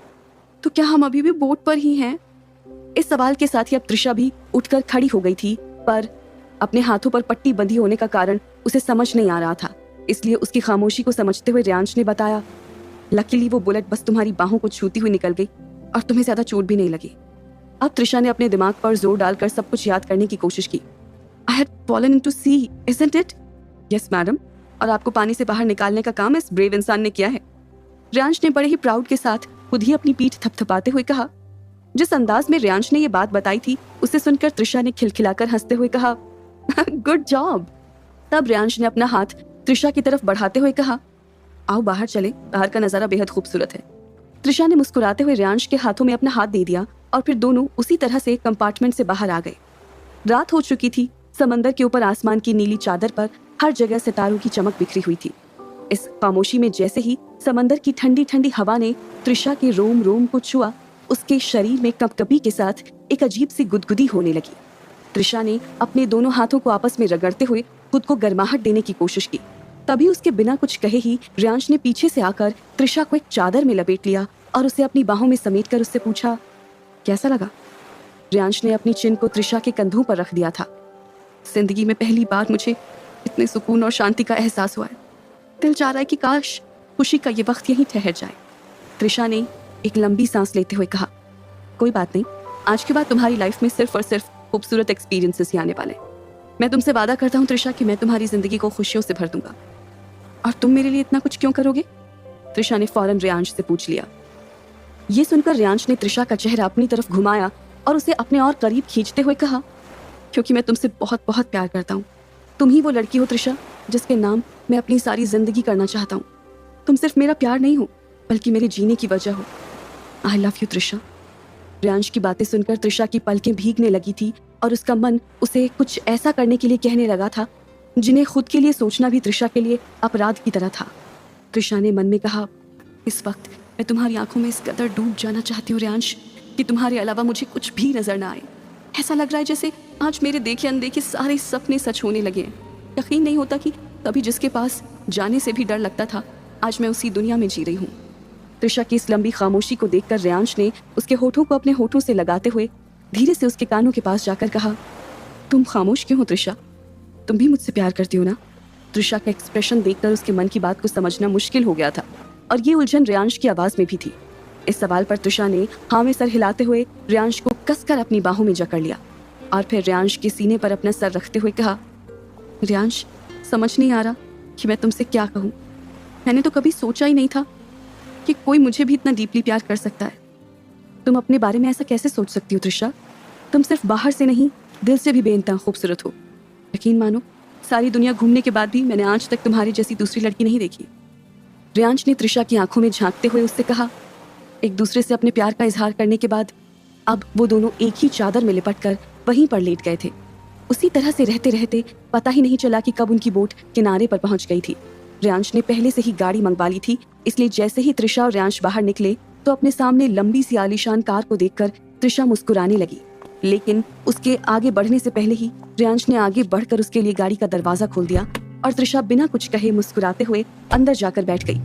तो क्या हम अभी भी बोट पर ही हैं? इस सवाल के साथ ही अब त्रिशा भी उठकर खड़ी हो गई थी, पर अपने हाथों पर पट्टी बंधी होने का कारण उसे समझ नहीं आ रहा था। इसलिए उसकी खामोशी को समझते हुए रियांश ने बताया, लकीली वो बुलेट बस तुम्हारी बाहों को छूती हुई निकल गई और तुम्हें ज्यादा चोट भी नहीं लगी। अब त्रिशा ने अपने दिमाग पर जोर डालकर सब कुछ याद करने की कोशिश की। I had fallen into sea, isn't it? Yes madam, और आपको पानी से बाहर निकालने का काम इस ब्रेव इंसान ने किया है। रियांश ने बड़े ही प्राउड के साथ खुद ही अपनी पीठ थपथपाते हुए कहा। जिस अंदाज में रियांश ने ये बात बताई थी, उसे सुनकर त्रिशा ने खिलखिलाकर हंसते हुए कहा, गुड जॉब। तब रियांश ने अपना हाथ त्रिशा की तरफ बढ़ाते हुए कहा, आओ बाहर चले, बाहर का नजारा बेहद खूबसूरत है। त्रिशा ने मुस्कुराते हुए रियांश के हाथों में अपना हाथ दे दिया और फिर दोनों उसी तरह से कंपार्टमेंट से बाहर आ गए। रात हो चुकी थी। समंदर के ऊपर आसमान की नीली चादर पर हर जगह सितारों की चमक बिखरी हुई थी। इस खामोशी में जैसे ही समंदर की ठंडी ठंडी हवा ने त्रिशा के रोम रोम को छुआ, उसके शरीर में कपकपी के साथ एक अजीब सी गुदगुदी होने लगी। त्रिशा ने अपने दोनों हाथों को आपस में रगड़ते हुए खुद को गर्माहट देने की कोशिश की। तभी उसके बिना कुछ कहे ही रियांश ने पीछे से आकर त्रिशा को एक चादर में लपेट लिया और उसे अपनी बाहों में समेटकर उससे पूछा, कैसा लगा? रियांश ने अपनी चिन को त्रिशा के कंधों पर रख दिया था। जिंदगी में पहली बार मुझे इतने सुकून और शांति का एहसास हुआ है। दिल चाह रहा है कि काश खुशी का ये वक्त यहीं ठहर जाए। त्रिशा ने एक लंबी सांस लेते हुए कहा, कोई बात नहीं, आज के बाद तुम्हारी लाइफ में सिर्फ और सिर्फ खूबसूरत एक्सपीरियंसेस ही आने वाले। मैं तुमसे वादा करता हूँ त्रिशा कि मैं तुम्हारी जिंदगी को खुशियों से भर दूंगा। और तुम मेरे लिए इतना कुछ क्यों करोगे? त्रिशा ने फौरन रियांश से पूछ लिया। ये सुनकर रियांश ने त्रिशा का चेहरा अपनी तरफ घुमाया और उसे अपने और करीब खींचते हुए कहा, क्योंकि मैं तुमसे बहुत बहुत प्यार करता हूँ। तुम ही वो लड़की हो त्रिशा जिसके नाम मैं अपनी सारी जिंदगी करना चाहता हूँ। तुम सिर्फ मेरा प्यार नहीं हो, बल्कि मेरे जीने की वजह हो। I love you Trisha. Riyansh की बातें सुनकर त्रिशा की पलकें भीगने लगी थी और उसका मन उसे कुछ ऐसा करने के लिए कहने लगा था जिन्हें खुद के लिए सोचना भी त्रिशा के लिए अपराध की तरह था। त्रिशा ने मन में कहा, इस वक्त मैं तुम्हारी आंखों में इस कदर डूब जाना चाहती हूँ रियांश कि तुम्हारे अलावा मुझे कुछ भी नजर ना आए। ऐसा लग रहा है जैसे आज मेरे देखे अनदेखे सारे सपने सच होने लगे हैं। यकीन नहीं होता कि कभी जिसके पास जाने से भी डर लगता था, आज मैं उसी दुनिया में जी रही हूँ। त्रिशा की इस लंबी खामोशी को देखकर रियांश ने उसके होठों को अपने होठों से लगाते हुए धीरे से उसके कानों के पास जाकर कहा, तुम खामोश क्यों हो त्रिशा? तुम भी मुझसे प्यार करती हो ना? त्रिशा का एक्सप्रेशन देखकर उसके मन की बात को समझना मुश्किल हो गया था और ये उलझन रियांश की आवाज में भी थी। इस सवाल पर त्रिशा ने हाँ में सर हिलाते हुए रियांश को कसकर अपनी बाहों में जकड़ लिया और फिर रियांश के सीने पर अपना सर रखते हुए कहा, रियांश, समझ नहीं आ रहा कि मैं तुमसे क्या कहूँ। मैंने तो कभी सोचा ही नहीं था कि कोई मुझे भी इतना डीपली प्यार कर सकता है। तुम अपने बारे में ऐसा कैसे सोच सकती हो त्रिशा? तुम सिर्फ बाहर से नहीं, दिल से भी बेइंतहा खूबसूरत हो। यकीन मानो, सारी दुनिया घूमने के बाद भी मैंने आज तक तुम्हारी जैसी दूसरी लड़की नहीं देखी। रियांश ने त्रिशा की आंखों में झांकते हुए उससे कहा। एक दूसरे से अपने प्यार का इजहार करने के बाद अब वो दोनों एक ही चादर में लिपटकर वहीं पर लेट गए थे। उसी तरह से रहते रहते पता ही नहीं चला कि कब उनकी बोट किनारे पर पहुंच गई थी। रियांश ने पहले से ही गाड़ी मंगवा ली थी, इसलिए जैसे ही त्रिशा और रियांश बाहर निकले तो अपने सामने लंबी सी आलीशान कार को देखकर त्रिशा मुस्कुराने लगी। लेकिन उसके आगे बढ़ने से पहले ही रियांश ने आगे बढ़कर उसके लिए गाड़ी का दरवाजा खोल दिया और त्रिशा बिना कुछ कहे मुस्कुराते हुए अंदर जाकर बैठ गई।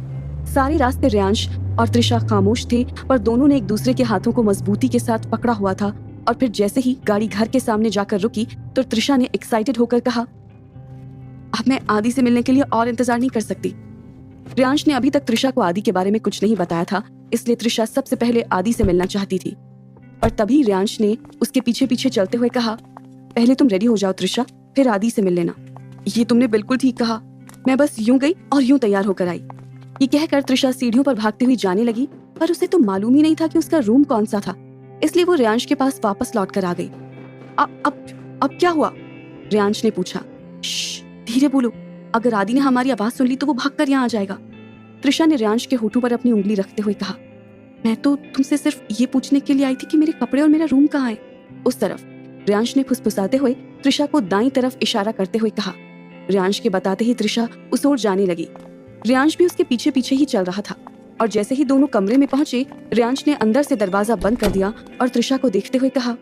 सारे रास्ते रियांश और त्रिशा खामोश थे, पर दोनों ने एक दूसरे के हाथों को मजबूती के साथ पकड़ा हुआ था। और फिर जैसे ही गाड़ी घर के सामने जाकर रुकी तो त्रिशा ने एक्साइटेड होकर कहा, अब मैं आदि से मिलने के लिए और इंतजार नहीं कर सकती। रियांश ने अभी तक त्रिशा को आदि के बारे में कुछ नहीं बताया था, इसलिए त्रिशा सबसे पहले आदि से मिलना चाहती थी। और तभी रियांश ने उसके पीछे पीछे चलते हुए कहा, पहले तुम रेडी हो जाओ त्रिशा, फिर आदि से मिल लेना। ये तुमने बिल्कुल ठीक कहा, मैं बस यूं गई और यूं तैयार होकर आई। ये कहकर त्रिशा सीढ़ियों पर भागती हुई जाने लगी, पर उसे तो मालूम ही नहीं था कि उसका रूम कौन सा था, इसलिए वो रियांश के पास वापस लौट कर आ गई। अब क्या हुआ? रियांश ने पूछा। धीरे बोलो, अगर आदि ने हमारी आवाज सुन ली तो वो भागकर यहाँ आ जाएगा। त्रिशा ने रियांश के होठों पर अपनी उंगली रखते हुए कहा, मैं तो तुमसे सिर्फ ये पूछने के लिए आई थी कि मेरे कपड़े और मेरा रूम कहाँ है। उस तरफ रियांश ने फुसफुसाते हुए त्रिशा को दाईं तरफ इशारा करते हुए कहा। रियांश के बताते ही त्रिशा उस ओर जाने लगी। रियांश भी उसके पीछे पीछे ही चल रहा था और जैसे ही दोनों कमरे में पहुंचे, रियांश ने अंदर से दरवाजा बंद कर दिया और त्रिशा को देखते हुए कहा,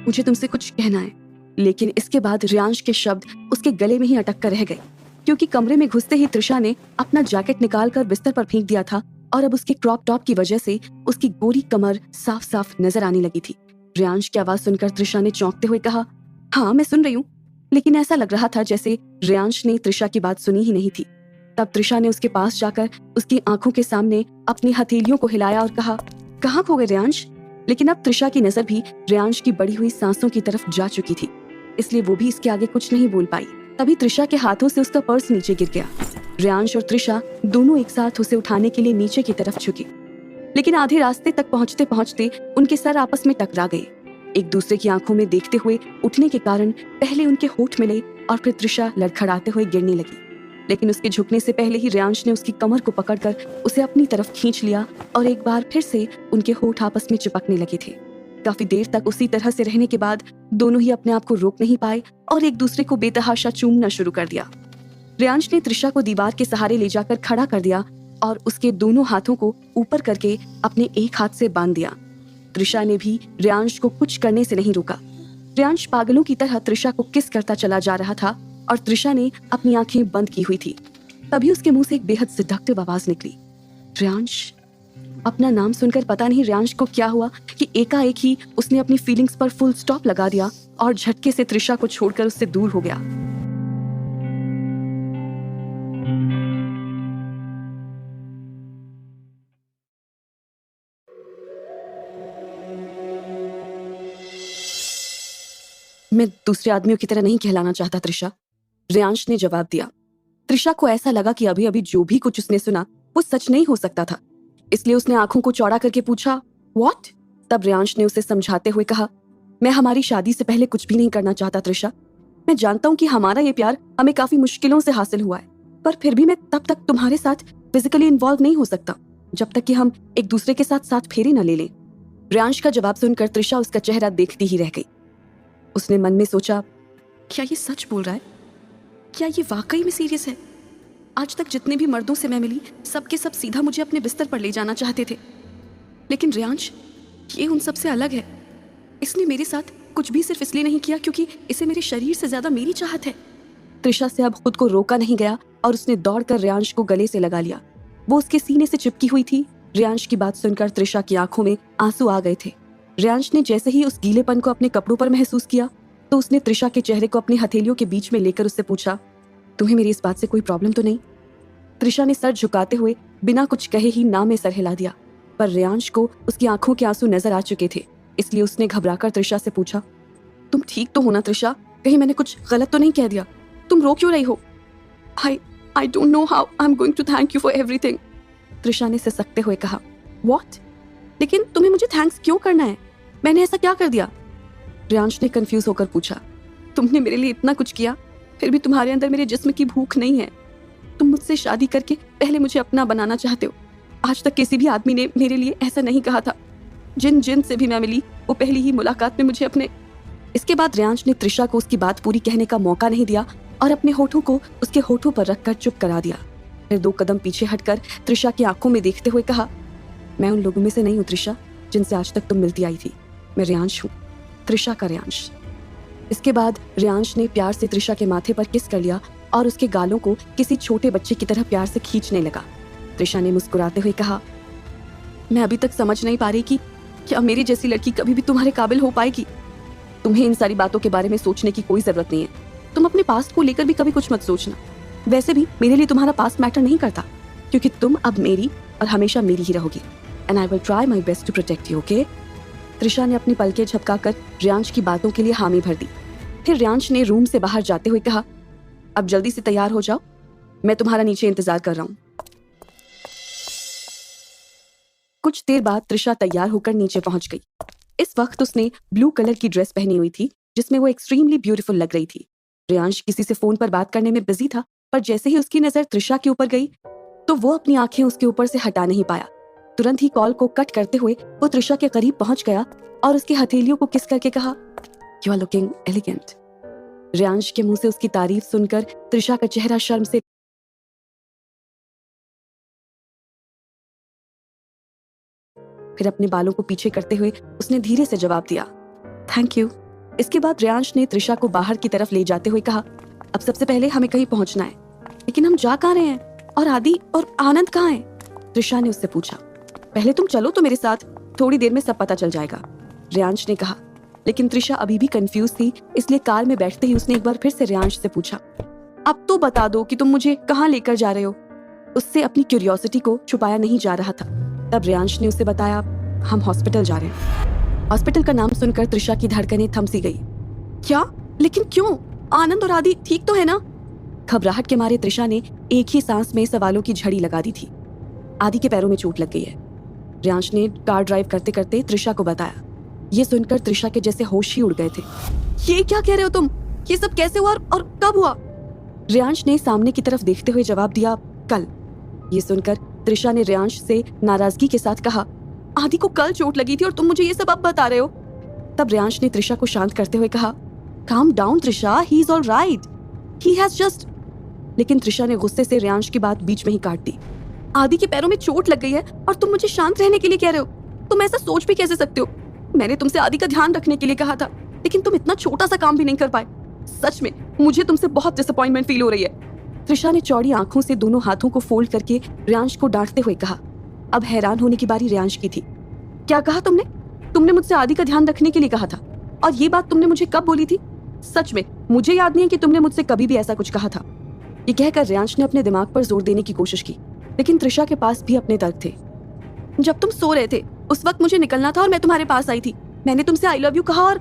मुझे तुमसे कुछ कहना है। लेकिन इसके बाद रियांश के शब्द उसके गले में ही अटक कर रह गए, क्योंकि कमरे में घुसते ही त्रिशा ने अपना जैकेट निकालकर बिस्तर पर फेंक दिया था और अब उसके क्रॉप टॉप की वजह से उसकी गोरी कमर साफ साफ नजर आने लगी थी। रियांश की आवाज सुनकर त्रिशा ने चौंकते हुए कहा, हाँ मैं सुन रही हूँ। लेकिन ऐसा लग रहा था जैसे रियांश ने त्रिशा की बात सुनी ही नहीं थी। तब त्रिशा ने उसके पास जाकर उसकी आंखों के सामने अपनी हथेलियों को हिलाया और कहा, कहाँ खो गए रियांश? लेकिन अब त्रिशा की नजर भी रियांश की बढ़ी हुई सांसों की तरफ जा चुकी थी, इसलिए वो भी इसके आगे कुछ नहीं बोल पाई। तभी त्रिशा के हाथों से उसका पर्स नीचे गिर गया। रियांश और त्रिशा दोनों एक साथ उसे उठाने के लिए नीचे की तरफ झुके, लेकिन आधे रास्ते तक पहुंचते पहुंचते उनके सर आपस में टकरा गए। एक दूसरे की आंखों में देखते हुए उठने के कारण पहले उनके होठ मिले और फिर त्रिशा लड़खड़ाते हुए गिरने लगी। लेकिन उसके झुकने से पहले ही रियांश ने उसकी कमर को पकड़कर उसे अपनी तरफ खींच लिया और एक बार फिर से उनके होठ आपस में चिपकने लगे थे। काफी देर तक उसी तरह से रहने के बाद दोनों ही अपने आप को रोक नहीं पाए और एक दूसरे को बेतहाशा चूमना शुरू कर दिया। रियांश ने त्रिशा को दीवार के सहारे ले जाकर खड़ा कर दिया और उसके दोनों हाथों को ऊपर करके अपने एक हाथ से बांध दिया। त्रिशा ने भी रियांश को कुछ करने से नहीं रोका। रियांश पागलों की तरह त्रिशा को किस करता चला जा रहा था और त्रिशा ने अपनी आंखें बंद की हुई थी। तभी उसके मुंह से एक बेहद सिडक्टिव आवाज निकली, रियांश। अपना नाम सुनकर पता नहीं रियांश को क्या हुआ कि एकाएक ही उसने अपनी फीलिंग्स पर फुल स्टॉप लगा दिया और झटके से त्रिशा को छोड़कर उससे दूर हो गया। मैं दूसरे आदमियों की तरह नहीं कहलाना चाहता त्रिशा, रियांश ने जवाब दिया। त्रिशा को ऐसा लगा कि अभी अभी जो भी कुछ उसने सुना वो सच नहीं हो सकता था, इसलिए उसने आंखों को चौड़ा करके पूछा, व्हाट? तब रियांश ने उसे समझाते हुए कहा, मैं हमारी शादी से पहले कुछ भी नहीं करना चाहता त्रिशा। मैं जानता हूँ कि हमारा ये प्यार हमें काफी मुश्किलों से हासिल हुआ है, पर फिर भी मैं तब तक तुम्हारे साथ फिजिकली इन्वॉल्व नहीं हो सकता जब तक कि हम एक दूसरे के साथ साथ फेरे न ले लें। रियांश का जवाब सुनकर त्रिशा उसका चेहरा देखती ही रह गई। उसने मन में सोचा, क्या ये सच बोल रहा है? क्या ये वाकई में सीरियस है? आज तक जितने भी मर्दों से मैं मिली सब के सब सीधा मुझे अपने बिस्तर पर ले जाना चाहते थे, लेकिन रियांश ये उन सब से अलग है। इसने मेरे साथ कुछ भी सिर्फ इसलिए नहीं किया क्योंकि इसे मेरे शरीर से ज्यादा मेरी चाहत है। त्रिशा से अब खुद को रोका नहीं गया और उसने दौड़कर रियांश को गले से लगा लिया। वो उसके सीने से चिपकी हुई थी। रियांश की बात सुनकर त्रिशा की आंखों में आंसू आ गए थे। रियांश ने जैसे ही उस गीलेपन को अपने कपड़ों पर महसूस किया तो उसने त्रिशा के चेहरे को अपनी हथेलियों के बीच में लेकर उससे पूछा, तुम्हें मेरी इस बात से कोई प्रॉब्लम तो नहीं? त्रिशा ने सर झुकाते हुए बिना कुछ कहे ही ना में सर हिला दिया, पर रियांश को उसकी आंखों के आंसू नजर आ चुके थे, इसलिए उसने घबराकर त्रिशा से पूछा, तुम ठीक तो हो ना त्रिशा? कहीं मैंने कुछ गलत तो नहीं कह दिया? तुम रो क्यों रही हो? I don't know how I'm going to thank you for everything, Trisha ने सिसकते हुए कहा। What? लेकिन तुम्हें मुझे थैंक्स क्यों करना है? मैंने ऐसा क्या कर दिया? रियांश ने कंफ्यूज होकर पूछा। तुमने मेरे लिए इतना कुछ किया, फिर भी तुम्हारे अंदर मेरे जिस्म की भूख नहीं है। तुम मुझसे शादी करके पहले मुझे अपना बनाना चाहते हो। आज तक किसी भी आदमी ने मेरे लिए ऐसा नहीं कहा था। जिन से भी मैं मिली वो पहली ही मुलाकात में मुझे अपने। इसके बाद रियांश ने त्रिशा को उसकी बात पूरी कहने का मौका नहीं दिया और अपने होठों को उसके होठों पर रखकर चुप करा दिया। फिर 2 कदम पीछे हटकर त्रिशा की आंखों में देखते हुए कहा, मैं उन लोगों में से नहीं हूँ त्रिशा जिनसे आज तक तुम मिलती आई थी। मैं रियांश हूँ, त्रिशा का रियांश। इसके बाद रियांश ने प्यार से त्रिशा के माथे पर किस कर लिया और उसके गालों को किसी छोटे बच्चे की तरह प्यार से खींचने लगा। त्रिशा ने मुस्कुराते हुए कहा, मैं अभी तक समझ नहीं पा रही कि क्या मेरी जैसी लड़की कभी भी तुम्हारे काबिल हो पाएगी। तुम्हें इन सारी बातों के बारे में सोचने की कोई जरूरत नहीं है। तुम अपने पास्ट को लेकर भी कभी कुछ मत सोचना। वैसे भी मेरे लिए तुम्हारा पास्ट मैटर नहीं करता, क्योंकि तुम अब मेरी और हमेशा मेरी ही रहोगी। And I will try my best to protect you, okay? Trisha ने अपनी पलकें झपकाकर रियांश की बातों के लिए हामी भर दी। फिर रियांश ने रूम से बाहर जाते हुए कहा, अब जल्दी से तैयार हो जाओ, मैं तुम्हारा नीचे इंतजार कर रहा हूँ। कुछ देर बाद त्रिशा तैयार होकर नीचे पहुंच गई। इस वक्त उसने ब्लू कलर की ड्रेस पहनी हुई थी, जिसमें वो एक्सट्रीमली ब्यूटीफुल लग रही थी। रियांश किसी से फोन पर बात करने में बिजी था, पर जैसे ही उसकी नजर त्रिशा के ऊपर गई तो वो अपनी आंखें उसके ऊपर से हटा नहीं पाया। तुरंत ही कॉल को कट करते हुए वो त्रिशा के करीब पहुंच गया और उसकी हथेलियों को किस करके कहा, you are looking elegant. Riyansh के मुंह से उसकी तारीफ सुनकर त्रिशा का चेहरा शर्म से फिर अपने बालों को पीछे करते हुए उसने धीरे से जवाब दिया, थैंक यू। इसके बाद रियांश ने त्रिशा को बाहर की तरफ ले जाते हुए कहा, अब सबसे पहले हमें कहीं पहुंचना है, लेकिन हम जा कहाँ रहे हैं? और आदि और आनंद कहाँ हैं? त्रिशा ने उससे पूछा। पहले तुम चलो तो मेरे साथ, थोड़ी देर में सब पता चल जाएगा, रियांश ने कहा। लेकिन त्रिशा अभी भी कंफ्यूज थी, इसलिए कार में बैठते ही उसने एक बार फिर से रियांश से पूछा, अब तो बता दो कि तुम मुझे कहाँ लेकर जा रहे हो? उससे अपनी क्यूरियोसिटी को छुपाया नहीं जा रहा था। तब रियांश ने उसे बताया, हम हॉस्पिटल जा रहे हैं। हॉस्पिटल का नाम सुनकर त्रिशा की धड़कनें थम सी गई। क्या? लेकिन क्यों? आनंद और आदि ठीक तो है ना? घबराहट के मारे त्रिशा ने एक ही सांस में सवालों की झड़ी लगा दी थी। आदि के पैरों में चोट लग गई है, रियांश ने कार ड्राइव करते करते त्रिशा को बताया। ये सुनकर त्रिशा के जैसे होश ही उड़ गए थे। ये क्या कह रहे हो तुम? ये सब कैसे हुआ और कब हुआ? रियांश ने सामने की तरफ देखते हुए जवाब दिया, कल। ये सुनकर त्रिशा ने रियांश से नाराजगी के साथ कहा, आदि को कल चोट लगी थी और तुम मुझे ये सब अब बता रहे हो? तब रियांश ने त्रिशा को शांत करते हुए कहा, calm down Trisha, he is all right, he has just. लेकिन त्रिशा ने गुस्से से रियांश की बात बीच में ही काट दी। आदि के पैरों में चोट लग गई है और तुम मुझे शांत रहने के लिए कह रहे हो? तुम ऐसा सोच भी कैसे सकते हो? मैंने तुमसे आदि का ध्यान रखने के लिए कहा था, लेकिन तुम इतना छोटा सा काम भी नहीं कर पाए। सच में मुझे तुमसे बहुत डिसअपॉइंटमेंट फील हो रही है। त्रिशा ने चौड़ी आंखों से दोनों हाथों को फोल्ड करके रियांश को डांटते हुए कहा। अब हैरान होने की बारी रियांश की थी। क्या कहा तुमने? तुमने मुझसे आदि का ध्यान रखने के लिए कहा था, और ये बात तुमने मुझे कब बोली थी? सच में मुझे याद नहीं है कि तुमने मुझसे कभी भी ऐसा कुछ कहा था। ये कहकर रियांश ने अपने दिमाग पर जोर देने की कोशिश की, लेकिन त्रिशा के पास भी अपने तर्क थे। जब तुम सो रहे थे उस वक्त मुझे निकलना था और मैं तुम्हारे पास आई थी। मैंने तुमसे आई लव यू कहा और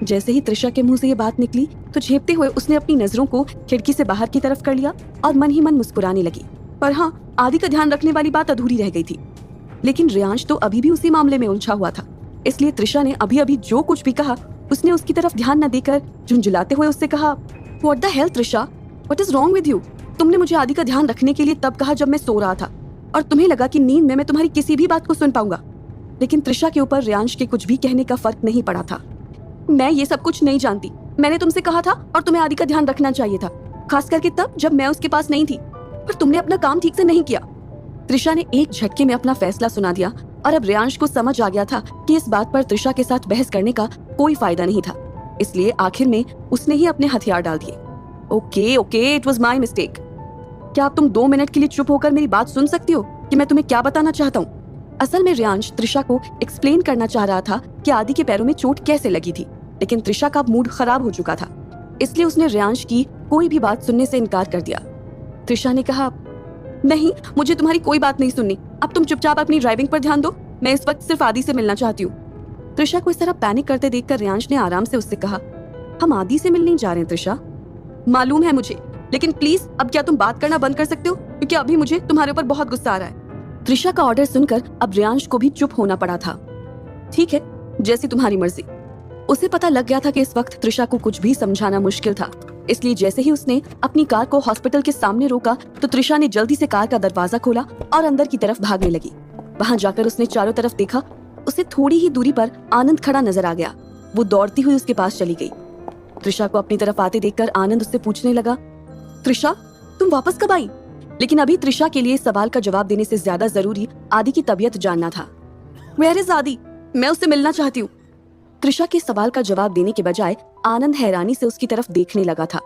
जैसे ही त्रिशा के मुंह से ये बात निकली तो झेपते हुए उसने अपनी नजरों को खिड़की से बाहर की तरफ कर लिया और मन ही मन मुस्कुराने लगी। पर हाँ, आदि का ध्यान रखने वाली बात अधूरी रह गई थी। लेकिन रियांश तो अभी भी उसी मामले में उलझा हुआ था, इसलिए त्रिशा ने अभी अभी जो कुछ भी कहा उसने उसकी तरफ ध्यान न देकर झुंझुलाते हुए उससे कहा, what the hello Trisha, what is wrong with you? तुमने मुझे आदि का ध्यान रखने के लिए तब कहा जब मैं सो रहा था, और तुम्हें लगा कि नींद में मैं तुम्हारी किसी भी बात को सुन पाऊंगा। लेकिन त्रिशा के ऊपर रियांश के कुछ भी कहने का फर्क नहीं पड़ा था। मैं ये सब कुछ नहीं जानती। मैंने तुमसे कहा था और तुम्हें आदि का ध्यान रखना चाहिए था, खास करके तब जब मैं उसके पास नहीं थी, पर तुमने अपना काम ठीक से नहीं किया। त्रिशा ने एक झटके में अपना फैसला सुना दिया और अब रियांश को समझ आ गया था कि इस बात पर त्रिशा के साथ बहस करने का कोई फायदा नहीं था, इसलिए आखिर में उसने ही अपने हथियार डाल दिए। Okay okay, it was my mistake. क्या अब तुम 2 मिनट के लिए चुप होकर मेरी बात सुन सकती हो कि मैं तुम्हें क्या बताना चाहता हूँ? असल में रियांश त्रिशा को एक्सप्लेन करना चाह रहा था कि आदि के पैरों में चोट कैसे लगी थी, लेकिन त्रिशा का मूड खराब हो चुका था, इसलिए उसने रियांश की कोई भी बात सुनने से इनकार कर दिया। त्रिशा ने कहा, नहीं, मुझे तुम्हारी कोई बात नहीं सुननी। अब तुम चुपचाप अपनी ड्राइविंग पर ध्यान दो, मैं इस वक्त सिर्फ आदि से मिलना चाहती हूँ। त्रिशा को इस तरह पैनिक करते देखकर रियांश ने आराम से उससे कहा, हम आदि से मिलने जा रहे हैं त्रिशा। मालूम है मुझे, लेकिन प्लीज अब क्या तुम बात करना बंद कर सकते हो, क्योंकि अभी मुझे तुम्हारे ऊपर बहुत गुस्सा आ रहा है। त्रिशा का ऑर्डर सुनकर अब रियांश को भी चुप होना पड़ा था। ठीक है, जैसी तुम्हारी मर्जी। उसे पता लग गया था कि इस वक्त त्रिशा को कुछ भी समझाना मुश्किल था, इसलिए जैसे ही उसने अपनी कार को हॉस्पिटल के सामने रोका तो त्रिशा ने जल्दी से कार का दरवाजा खोला और अंदर की तरफ भागने लगी। वहां जाकर उसने चारों तरफ देखा, उसे थोड़ी ही दूरी पर आनंद खड़ा नजर आ गया। वो दौड़ती हुई उसके पास चली गई। त्रिशा को अपनी तरफ आते देखकर आनंद उससे पूछने लगा, त्रिशा तुम वापस कब आई? लेकिन अभी त्रिशा के लिए इस सवाल का जवाब देने से ज्यादा जरूरी आदि की तबीयत जानना था। वेयर इज आदि? मैं उससे मिलना चाहती हूँ। त्रिशा के सवाल का जवाब देने के बजाय आनंद हैरानी से उसकी तरफ देखने लगा था।